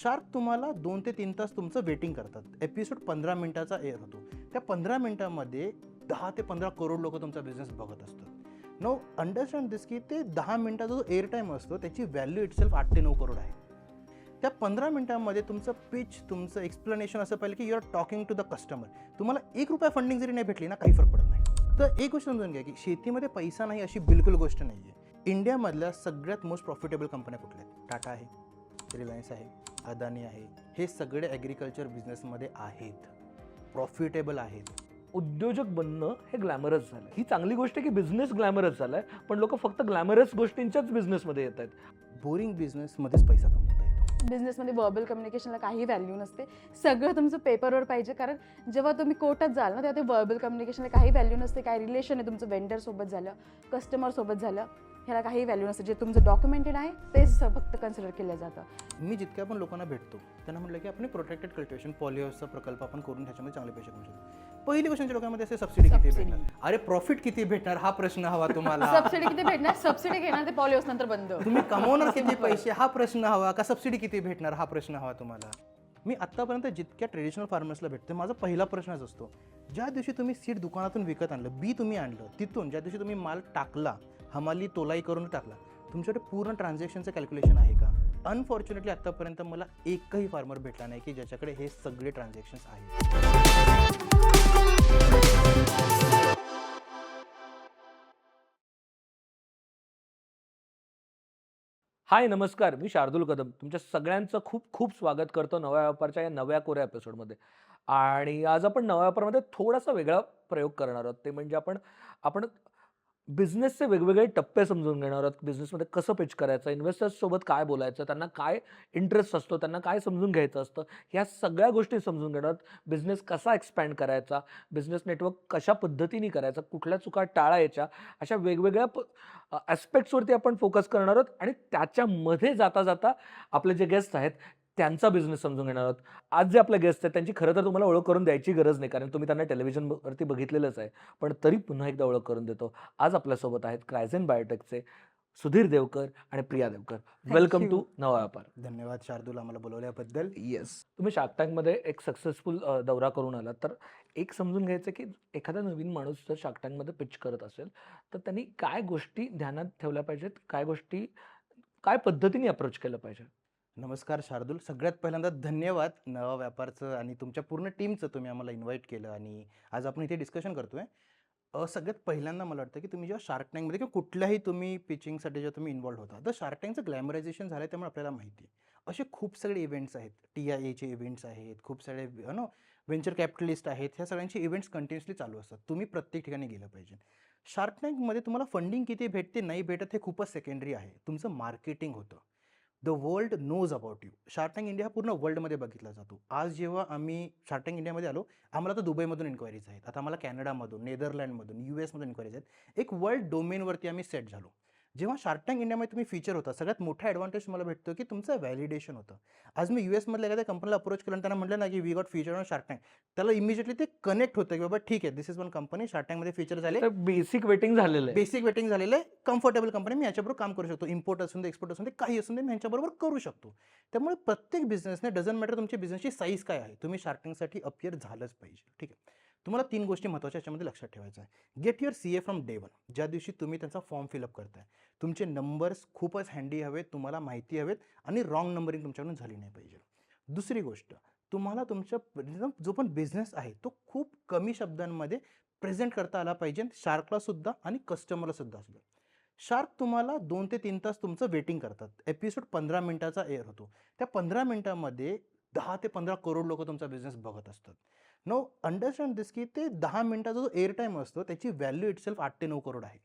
Shark तुम्हाला 2 ते 3 तास तुमचं वेटिंग करतात. एपिसोड 15 मिनिटाचा एअर होतो. त्या 15 मिनिटांमध्ये 10 ते 15 करोड लोकं तुमचा बिझनेस बघत असतात. नाऊ अंडरस्टँड दिस की ते 10 मिनिटाचा जो एअर टाईम असतो त्याची व्हॅल्यू इटसेल्फ 8 ते 9 करोड आहे. त्या 15 मिनिटांमध्ये तुमचं पिच, तुमचं एक्सप्लेनेशन असं पाहिजे की you are talking to the customer. तुम्हाला ₹1 फंडिंग जरी नाही भेटली ना, काही फरक पडत नाही. तर एक गोष्ट समजून घ्या की शेतीमध्ये पैसा नाही अशी बिलकुल गोष्ट नाही आहे. इंडियामधल्या सगळ्यात मोस्ट प्रॉफिटेबल कंपन्या कुठल्या आहेत? टाटा आहे, रिलायन्स आहे, अदानी आहे. हे सगळे ॲग्रिकल्चर बिझनेसमध्ये आहेत, प्रॉफिटेबल आहेत. उद्योजक बनणं हे ग्लॅमरस झालं. ही चांगली गोष्ट आहे की बिझनेस ग्लॅमरस झालाय, पण लोक फक्त ग्लॅमरस गोष्टींच्याच बिझनेसमध्ये येत आहेत. बोरिंग बिझनेसमध्येच पैसा कमवता येतो. बिझनेसमध्ये वर्बल कम्युनिकेशनला काही व्हॅल्यू नसते. सगळं तुमचं पेपरवर पाहिजे, कारण जेव्हा तुम्ही कोर्टात जाल ना, तेव्हा ते वर्बल कम्युनिकेशनला काही व्हॅल्यू नसते. काय रिलेशन आहे तुमचं वेंडरसोबत झालं, कस्टमरसोबत झालं, ह्याला काही व्हॅल्यू नसते. जे तुमचं डॉक्युमेंटेड आहे तेच फक्त कन्सिडर केलं जातं. मी जितक्या पण लोकांना भेटतो त्यांना म्हटलं की आपण प्रोटेक्टेड कल्टिवेशन पॉलिहाऊसचा प्रकल्प आपण करून त्याच्यामध्ये चांगले पैसे कमवू शकतो. पहिली गोष्ट लोकांमध्ये असे सबसिडी किती भेटणार, अरे प्रॉफिट किती भेटणार हा प्रश्न हवा तुम्हाला. सबसिडी किती भेटणार? सबसिडी घेणार ते पॉलिहाऊस नंतर बंद. तुम्ही कमवणार किती पैसे हा प्रश्न हवा का सबसिडी किती भेटणार हा प्रश्न हवा तुम्हाला. मी आत्तापर्यंत जितक्या ट्रेडिशनल फार्मर्सला भेटते माझा पहिला प्रश्नच असतो, ज्या दिवशी तुम्ही सीड दुकानातून विकत आणलं, बी तुम्ही आणलं तिथून, ज्या दिवशी तुम्ही माल टाकला, हमाली तोलाई करून टाकला, तुमच्याकडे पूर्ण ट्रान्झॅक्शनचं कॅल्क्युलेशन आहे का? अनफॉर्च्युनेटली आत्तापर्यंत मला एकही फार्मर भेटला नाही की ज्याच्याकडे हे सगळे ट्रान्झॅक्शन्स आहेत. हाय, नमस्कार. मी शार्दूल कदम तुमच्या सगळ्यांचं खूप खूप स्वागत करतो नव्या व्यापारच्या या नव्या कोऱ्या एपिसोडमध्ये. आणि आज आपण नव्या व्यापारमध्ये थोडासा वेगळा प्रयोग करणार आहोत. ते म्हणजे आपण आपण बिझनेसचे वेगवेगळे टप्पे समजून घेणार आहोत. बिझनेसमध्ये कसं पिच करायचं, इन्व्हेस्टर्स सोबत काय बोलायचं, त्यांना काय इंटरेस्ट असतो, त्यांना काय समजून घ्यायचं असतं, ह्या सगळ्या गोष्टी समजून घेणार आहोत. बिझनेस कसा एक्सपॅन्ड करायचा, बिझनेस नेटवर्क कशा पद्धतीने करायचा, कुठल्या चुका टाळायच्या, अशा वेगवेगळ्या ॲस्पेक्ट्सवरती आपण फोकस करणार आहोत. आणि त्याच्यामध्ये जाता जाता आपले जे गेस्ट आहेत त्यांचा बिझनेस समजून घेणार आहोत. आज जे आपले गेस्ट आहेत त्यांची खरं तर तुम्हाला ओळख करून द्यायची गरज नाही, कारण तुम्ही त्यांना टेलिव्हिजनवरती बघितलेलंच आहे. पण तरी पुन्हा एकदा ओळख करून देतो. आज आपल्यासोबत आहेत क्रायझेन बायोटेकचे सुधीर देवकर आणि प्रिया देवकर. वेलकम टू नवा व्यापार. धन्यवाद शार्दूल आम्हाला बोलवल्याबद्दल. येस, तुम्ही शार्क टँकमध्ये एक सक्सेसफुल दौरा करून आलात. तर एक समजून घ्यायचं की एखादा नवीन माणूस जर शार्क टँकमध्ये पिच करत असेल तर त्यांनी काय गोष्टी ध्यानात ठेवल्या पाहिजेत, काय गोष्टी काय पद्धतीने अप्रोच केलं पाहिजे? नमस्कार शार्दूल, सगळ्यात पहिल्यांदा धन्यवाद नवा व्यापारचं आणि तुमच्या पूर्ण टीमचं, तुम्ही आम्हाला इन्व्हाइट केलं आणि आज आपण इथे डिस्कशन करतोय. सगळ्यात पहिल्यांदा मला वाटतं की तुम्ही जेव्हा शार्क टँकमध्ये किंवा कुठल्याही तुम्ही पिचिंगसाठी जेव्हा तुम्ही इन्व्हॉल्व होता, तर शार्क टँकचं ग्लॅमरायझेशन झालं आहे, त्यामुळे आपल्याला माहिती आहे असे खूप सगळे इव्हेंट्स आहेत. TIAचे इव्हेंट्स आहेत, खूप सारे व्हेंचर कॅपिटलिस्ट आहेत. ह्या सगळ्यांचे इव्हेंट्स कंटिन्युअसली चालू असतात. तुम्ही प्रत्येक ठिकाणी गेलं पाहिजे. शार्क टँकमध्ये तुम्हाला फंडिंग किती भेटते नाही भेटत हे खूपच सेकंडरी आहे. तुमचं मार्केटिंग होतं. The world knows about you. Shark Tank India हा पूर्ण वर्ल्डमध्ये बघितला जातो. आज जेव्हा आम्ही शार्क टँक इंडियामध्ये आलो, आम्हाला तर दुबईमधून इन्क्वायरीज आहेत, आता आम्हाला कॅनडामधून, नेदरलँडमधून, US मधून इन्क्वायरीज आहेत. एक वर्ल्ड डोमेनवरती आम्ही सेट झालो. जेव्हा शार्क टँक इंडियामध्ये तुम्ही फीचर होता, सगळ्यात मोठा ॲडव्हान्टेज मला भेटतो की तुमचं व्हॅलिडेशन होतं. आज मी US मधल्या एखाद्या कंपनीला अप्रोच केलं आणि त्यांना म्हटलं ना की we got feature on Shark Tank, त्याला इमिजिएटली ते कनेक्ट होतं की बाबा ठीक आहे, this is one company, Shark टँकमध्ये फीचर झाले, बेसिक वेटिंग झालेलं आहे. बेसिक वेटिंग झालेलं आहे, कम्फर्टेबल कंपनी, मी याच्याबरोबर काम करू शकतो. इम्पोर्ट असून दे, एक्सपोर्ट असून दे, काही असून दे, मी यांच्याबरोबर करू शकतो. त्यामुळे प्रत्येक बिझनेसने डझंट मॅटर तुमच्या बिझनेसची साईज काय आहे, तुम्ही शार्क टँकसाठी अपियर झालंच पाहिजे. ठीक आहे. तुम्हाला 3 गोष्टी महत्त्वाच्या याच्यामध्ये लक्षात ठेवायचं आहे. Get your CA from day 1. ज्या दिवशी तुम्ही त्यांचा फॉर्म फिलअप करताय, तुमचे नंबर्स खूपच हँडी हवेत, तुम्हाला माहिती हवेत आणि रॉंग नंबरिंग तुमच्याकडून झाली नाही पाहिजे. दुसरी गोष्ट, तुम्हाला तुमच्या जो पण बिझनेस आहे तो खूप कमी शब्दांमध्ये प्रेझेंट करता आला पाहिजे, शार्कला सुद्धा आणि कस्टमरला सुद्धा असलं. शार्क तुम्हाला 2 ते 3 तास तुमचं वेटिंग करतात. एपिसोड 15 मिनिटाचा एअर होतो. त्या 15 मिनिटांमध्ये 10 ते 15 करोड लोकं तुमचा बिझनेस बघत असतात. नाऊ अंडरस्टँड दिस की ते 10 मिनिटाचा जो एअर टाईम असतो त्याची व्हॅल्यू इटसेल्फ 8 ते 9 करोड आहे.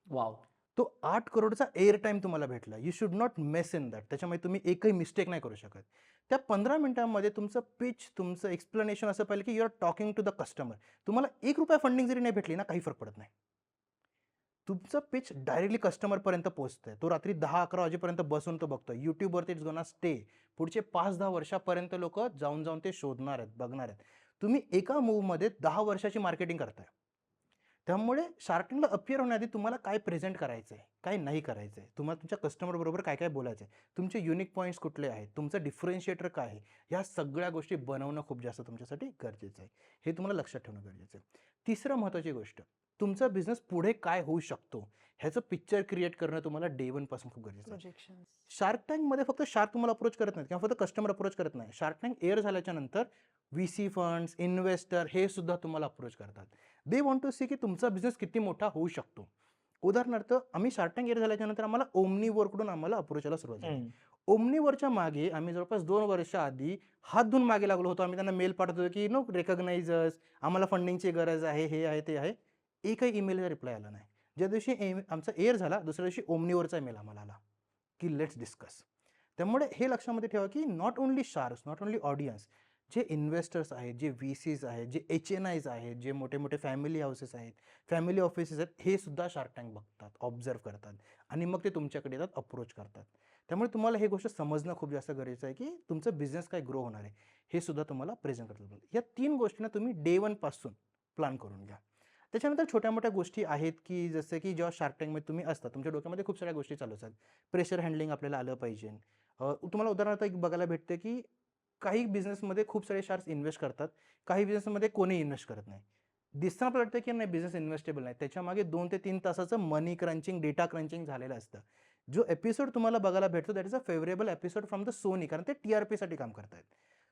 वाव. तो 8 करोडचा एअर टाईम तुम्हाला भेटला. You should not mess in that. त्याच्यामुळे तुम्ही एकही मिस्टेक नाही करू शकत. त्या 15 मिनिटांमध्ये तुमचं पिच, तुमचं एक्सप्लेनेशन असं पाहिजे की you are talking to the customer. तुम्हाला ₹1 फंडिंग जरी नाही भेटली ना, काही फरक पडत नाही. तुमचं पिच डायरेक्टली कस्टमरपर्यंत पोहोचतंय. तो रात्री 10-11 वाजेपर्यंत बसून तो बघतोय. YouTubeवरती इट्स गोना स्टे. पुढचे 5-10 वर्षापर्यंत लोकं जाऊन ते शोधणार आहेत, बघणार आहेत. तुम्ही एका मूव्हमध्ये 10 वर्षाची मार्केटिंग करताय. त्यामुळे शार्क टँकला अपियर होण्याआधी तुम्हाला काय प्रेझेंट करायचं आहे, काय नाही करायचं आहे, तुम्हाला तुमच्या कस्टमर बरोबर काय काय बोलायचं आहे, तुमचे युनिक पॉईंट्स कुठले आहेत, तुमचं डिफरन्शिएटर काय आहे, ह्या सगळ्या गोष्टी बनवणं खूप जास्त तुमच्यासाठी गरजेचं आहे. हे तुम्हाला लक्षात ठेवणं गरजेचं आहे. तिसरं महत्त्वाची गोष्ट, तुमचा बिझनेस पुढे काय होऊ शकतो ह्याचं पिक्चर क्रिएट करणं तुम्हाला डे वन पासून खूप गरजेचं आहे. प्रोजेक्शन. शार्क टँकमध्ये फक्त शार्क तुम्हाला अप्रोच करत नाहीत किंवा फक्त कस्टमर अप्रोच करत नाही. शार्क टँक एअर झाल्याच्या नंतर VC फंड्स, इन्व्हेस्टर हे सुद्धा तुम्हाला अप्रोच करतात. दे वॉन्ट टू सी की तुमचा बिझनेस किती मोठा होऊ शकतो. उदाहरणार्थ आम्ही शार्क टँक एअर झाल्याच्या नंतर आम्हाला ओमनीवरकडून आम्हाला अप्रोच यायला सुरुवात झाली. ओमनीवरच्या मागे आम्ही जवळपास 2 वर्ष आधी हात धुवून मागे लागलो होतो. आम्ही त्यांना मेल पाठवतो की रिकग्नाइज अस, आम्हाला फंडिंगची गरज आहे, हे आहे, ते आहे. एकही ईमेलचा रिप्लाय आला नाही. ज्या दिवशी आमचा एअर झाला दुसऱ्या दिवशी ओमनीवरचा मेल आम्हाला आला की लेट्स डिस्कस. त्यामुळे हे लक्षामध्ये ठेवा की not only sharks, not only audience, जे इन्व्हेस्टर्स आहेत, जे VCs आहेत, जे HNIs आहेत, जे मोठे मोठे फॅमिली हाऊसेस आहेत, फॅमिली ऑफिसेस आहेत, हे सुद्धा शार्क टँक बघतात, ऑब्झर्व करतात आणि मग ते तुमच्याकडे येतात, अप्रोच करतात. त्यामुळे तुम्हाला हे गोष्ट समजणं खूप जास्त गरजेचं आहे की तुमचं बिझनेस काय ग्रो होणार आहे हे सुद्धा तुम्हाला प्रेझेंट करता येईल. या 3 गोष्टींना तुम्ही डे 1 पासून प्लॅन करून घ्या. त्याच्यानंतर छोट्या मोठ्या गोष्टी आहेत की जसं की जेव्हा शार्क टँकमध्ये तुम्ही असता तुमच्या डोक्यामध्ये खूप साऱ्या गोष्टी चालू असतात. प्रेशर हँडलिंग आपल्याला आलं पाहिजे. तुम्हाला उदाहरणार्थ एक बघायला भेटते की काही बिझनेसमध्ये खूप सारे शार्क्स इन्व्हेस्ट करतात, काही बिझनेसमध्ये कोणी इन्व्हेस्ट करत नाही. दिसताना आपल्याला वाटतं की नाही बिझनेस इन्व्हेस्टेबल नाही. त्याच्यामागे 2 ते 3 तासाचं मनी क्रंचिंग, डेटा क्रंचिंग झालेलं असतं. जो एपिसोड तुम्हाला बघायला भेटतो that is a favourable episode from the Sony, कारण ते TRPसाठी काम करतायत.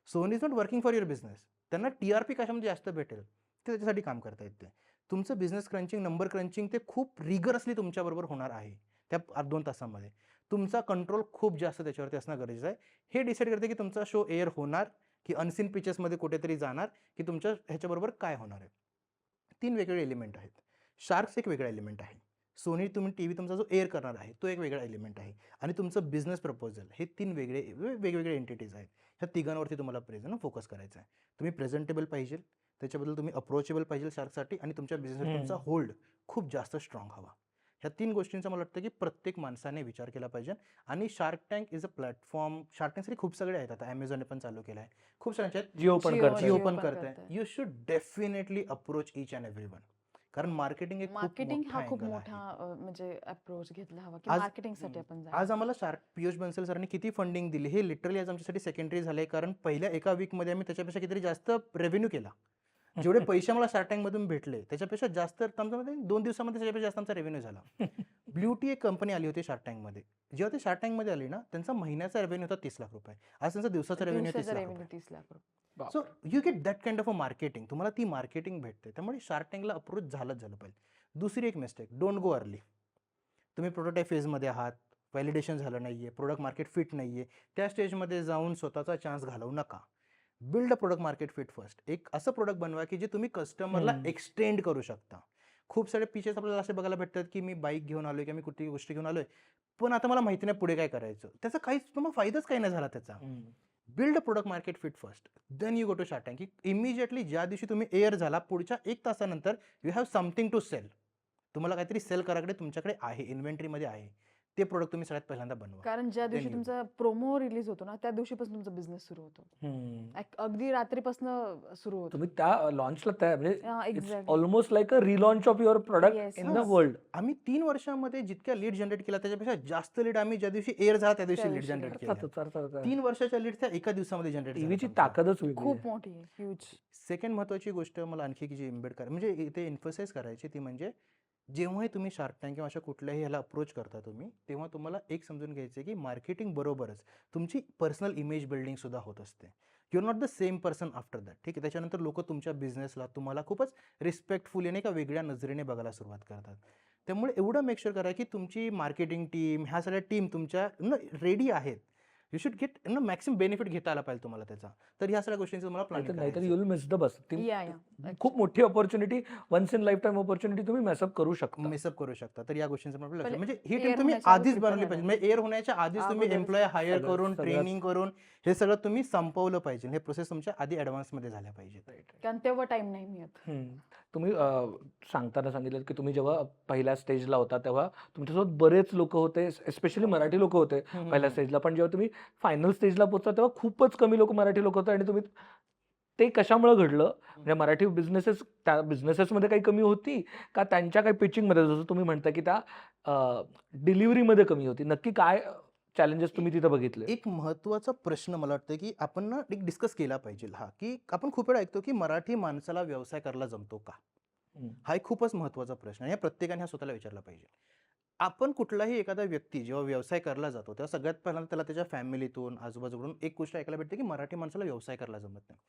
Sony is not working for your business. त्यांना TRP कशामध्ये जास्त भेटेल ते त्याच्यासाठी काम करतायत ते. तुमचं बिझनेस क्रंचिंग, नंबर क्रंचिंग ते खूप रिगरसली तुमच्याबरोबर होणार आहे त्या 2 तासामध्ये. तुमचा कंट्रोल खूप जास्त त्याच्यावरती असणं गरजेचं आहे. हे डिसाईड करते की तुमचा शो एअर होणार की अनसीन पिचेसमध्ये कुठेतरी जाणार की तुमच्या ह्याच्याबरोबर काय होणार आहे. 3 वेगवेगळे एलिमेंट आहेत. शार्क्स एक वेगळा एलिमेंट आहे. सोनी तुम्ही TV तुमचा जो एअर करणार आहे तो एक वेगळा एलिमेंट आहे आणि तुमचं बिझनेस प्रपोजल हे 3 वेगवेगळे एंटिटीज आहेत. ह्या तिघांवरती तुम्हाला फोकस करायचा आहे. तुम्ही प्रेझेंटेबल पाहिजे, त्याच्याबद्दल तुम्ही अप्रोचेबल पाहिजे शार्कसाठी आणि तुमच्या बिझनेसवर तुमचा होल्ड खूप जास्त स्ट्रॉंग हवा. ह्या 3 गोष्टींचा मला वाटतं की प्रत्येक माणसाने विचार केला पाहिजे आणि shark tank is a platform. Shark टँकसाठी खूप सगळे आहेत. आता Amazonने पण चालू केलं आहे. खूप साऱ्यांचे आहेत. जिओ पण जिओ- करतंय. जिओ जिओ पण पण करताय. करतंय. You should definitely approach each and everyone. कारण मार्केटिंग एक खूप मार्केटिंग मोठा हा खूप अँगल मोठा आहे. म्हणजे अप्रोच घेतला हवा की आज मार्केटिंगसाठी आपण आज आम्हाला पियुष बन्सल सरांनी किती फंडिंग दिली हे लिटरली आज आमच्यासाठी सेकंडरी झालंय. कारण पहिल्या एका वीकमध्ये आम्ही त्याच्यापेक्षा कितीतरी जास्त रेव्हेन्यू केला. जेवढे पैसे मला शार्क टँकमधून भेटले त्याच्यापेक्षा जास्त आमच्यामध्ये 2 दिवसामध्ये त्याच्यापेक्षा जास्त आमचा रेव्हेन्यू झाला. ब्ल्यूटी एक कंपनी आली होती शार्क टँकमध्ये. जेव्हा ते शार्क टँकमध्ये आली ना त्यांचा महिन्याचा रेव्हेन्यू होता 30 लाख रुपये. आज त्यांचा दिवसाचा रेव्हेन्यू 30 लाख रुपये. 30 लाख रुपये. So you get that kind of a marketing. तुम्हाला ती मार्केटिंग भेटते. त्यामुळे शार्क टँकला अप्रोच झालं पाहिजे. दुसरी एक मिस्टेक, डोंट गो अर्ली. तुम्ही प्रोटोटाईप फेजमध्ये आहात, व्हॅलिडेशन झालं नाहीये, प्रोडक्ट मार्केट फिट नाहीये, त्या स्टेजमध्ये जाऊन स्वतःचा चान्स घालवू नका. Build a product market fit first. एक असं प्रोडक्ट बनवा की जे तुम्ही कस्टमरला एक्सटेंड करू शकता. खूप सारे पिचेस आपल्याला असे बघायला भेटतात की मी बाईक घेऊन आलोय किंवा मी कुठली गोष्टी घेऊन आलोय, पण आता मला माहिती नाही पुढे काय करायचं. त्याचा काहीच तुम्हाला फायदाच काही नाही झाला त्याचा. Build a product market fit first, then you go to Shark Tank. की इमिजिएटली ज्या दिवशी तुम्ही एअर झाला पुढच्या 1 तासानंतर you have something to sell. तुम्हाला काहीतरी सेल कराकडे तुमच्याकडे आहे, इन्व्हेंटरीमध्ये आहे. ते प्रोडक्ट तुम्ही सगळ्यात पहिल्यांदा बनवा. कारण ज्या दिवशी you go. तुमचा प्रोमो रिलीज होतो ना त्या दिवशीपासून तुमचा बिझनेस सुरू होतो. अगदी रात्रीपासून सुरू होतो. तुम्ही त्या लॉन्चला म्हणजे exactly. Almost like a relaunch of your product Yes, in the yes. World. आम्ही 3 वर्षामध्ये जितक्या लीड जनरेट केला त्याच्यापेक्षा जास्त लीड आम्ही ज्या दिवशी एअर झाला त्या दिवशी त्या लीड दिवशी जनरेट generate केल्या. 3 वर्षाच्या लीड त्या एका दिवसामध्ये जनरेट टीव्हीची ताकदच वेगळी खूप आहे. मोठी आहे, ह्यूज. सेकंड महत्त्वाची गोष्ट मला आणखी जी इम्बेड करा म्हणजे इथे एम्फसाइज करायची ती म्हणजे जेव्हाही तुम्ही शार्क टँक किंवा अशा कुठल्याही ह्याला अप्रोच करता तुम्ही, तेव्हा तुम्हाला एक समजून घ्यायचं आहे की मार्केटिंग बरोबरच तुमची पर्सनल इमेज बिल्डिंग सुद्धा होत असते. You are not the same person after that. ठीक आहे. त्याच्यानंतर लोक तुमच्या बिझनेसला तुम्हाला खूपच रिस्पेक्टफुली आणि एका वेगळ्या नजरेने बघायला सुरुवात करतात. त्यामुळे एवढं मेक शुअर करा की तुमची मार्केटिंग टीम ह्या सगळ्या टीम तुमच्या रेडी आहेत. You should get maximum benefit घेता आला पाहिजे तुम्हाला त्याचा. तर ह्या सगळ्या गोष्टींचं तुम्हाला नाहीतर planning you will miss the bus. खूप मोठी opportunity, once in life time opportunity तुम्ही मेसअप करू शकता. मिसअप करू शकता. तर या गोष्टींचं आपण लक्ष पण म्हणजे ही air टीम तुम्ही होण्याच्या आधीच अगोदर बनवली prepare पाहिजे. म्हणजे एअर होण्याच्या आधीच तुम्ही अगोदरच एम्प्लॉय हायर सगळं- करून सगळं- ट्रेनिंग करून हे सगळं तुम्ही संपवलं पाहिजे. हे प्रोसेस तुमच्या आधी ॲडव्हान्समध्ये झाल्या पाहिजे. कारण तेव्हा टाइम नाही मिळत. तुम्ही सांगताना सांगितलं की तुम्ही जेव्हा पहिल्या स्टेजला होता तेव्हा तुमच्यासोबत बरेच लोक होते, स्पेशली मराठी लोक होते पहिल्या स्टेजला. पण जेव्हा तुम्ही फायनल स्टेजला पोहोचता तेव्हा खूपच कमी लोक मराठी लोक होते आणि तुम्ही ते कशामुळे घडलं? म्हणजे मराठी बिझनेसेस त्या बिझनेसेसमध्ये काही कमी होती का त्यांच्या काही पिचिंगमध्ये जसं तुम्ही म्हणता की त्या डिलिव्हरीमध्ये कमी होती? नक्की काय चॅलेंजेस तुम्ही तिथं बघितले? एक महत्त्वाचा प्रश्न मला वाटतं, की आपण ना एक डिस्कस केला पाहिजे हा, की आपण खूप वेळा ऐकतो, की मराठी माणसाला व्यवसाय करायला जमतो का? हं. हा एक खूपच महत्त्वाचा प्रश्न आहे. हे प्रत्येकाने हा स्वतःला विचारला पाहिजे. आपण कुठलाही एखादा व्यक्ती जेव्हा व्यवसाय करायला जातो, तेव्हा सगळ्यात पहिल्यांदा त्याला त्याच्या फॅमिलीतून, आजूबाजूकडून एक गोष्ट ऐकायला भेटते, की मराठी माणसाला व्यवसाय करायला जमत नाही.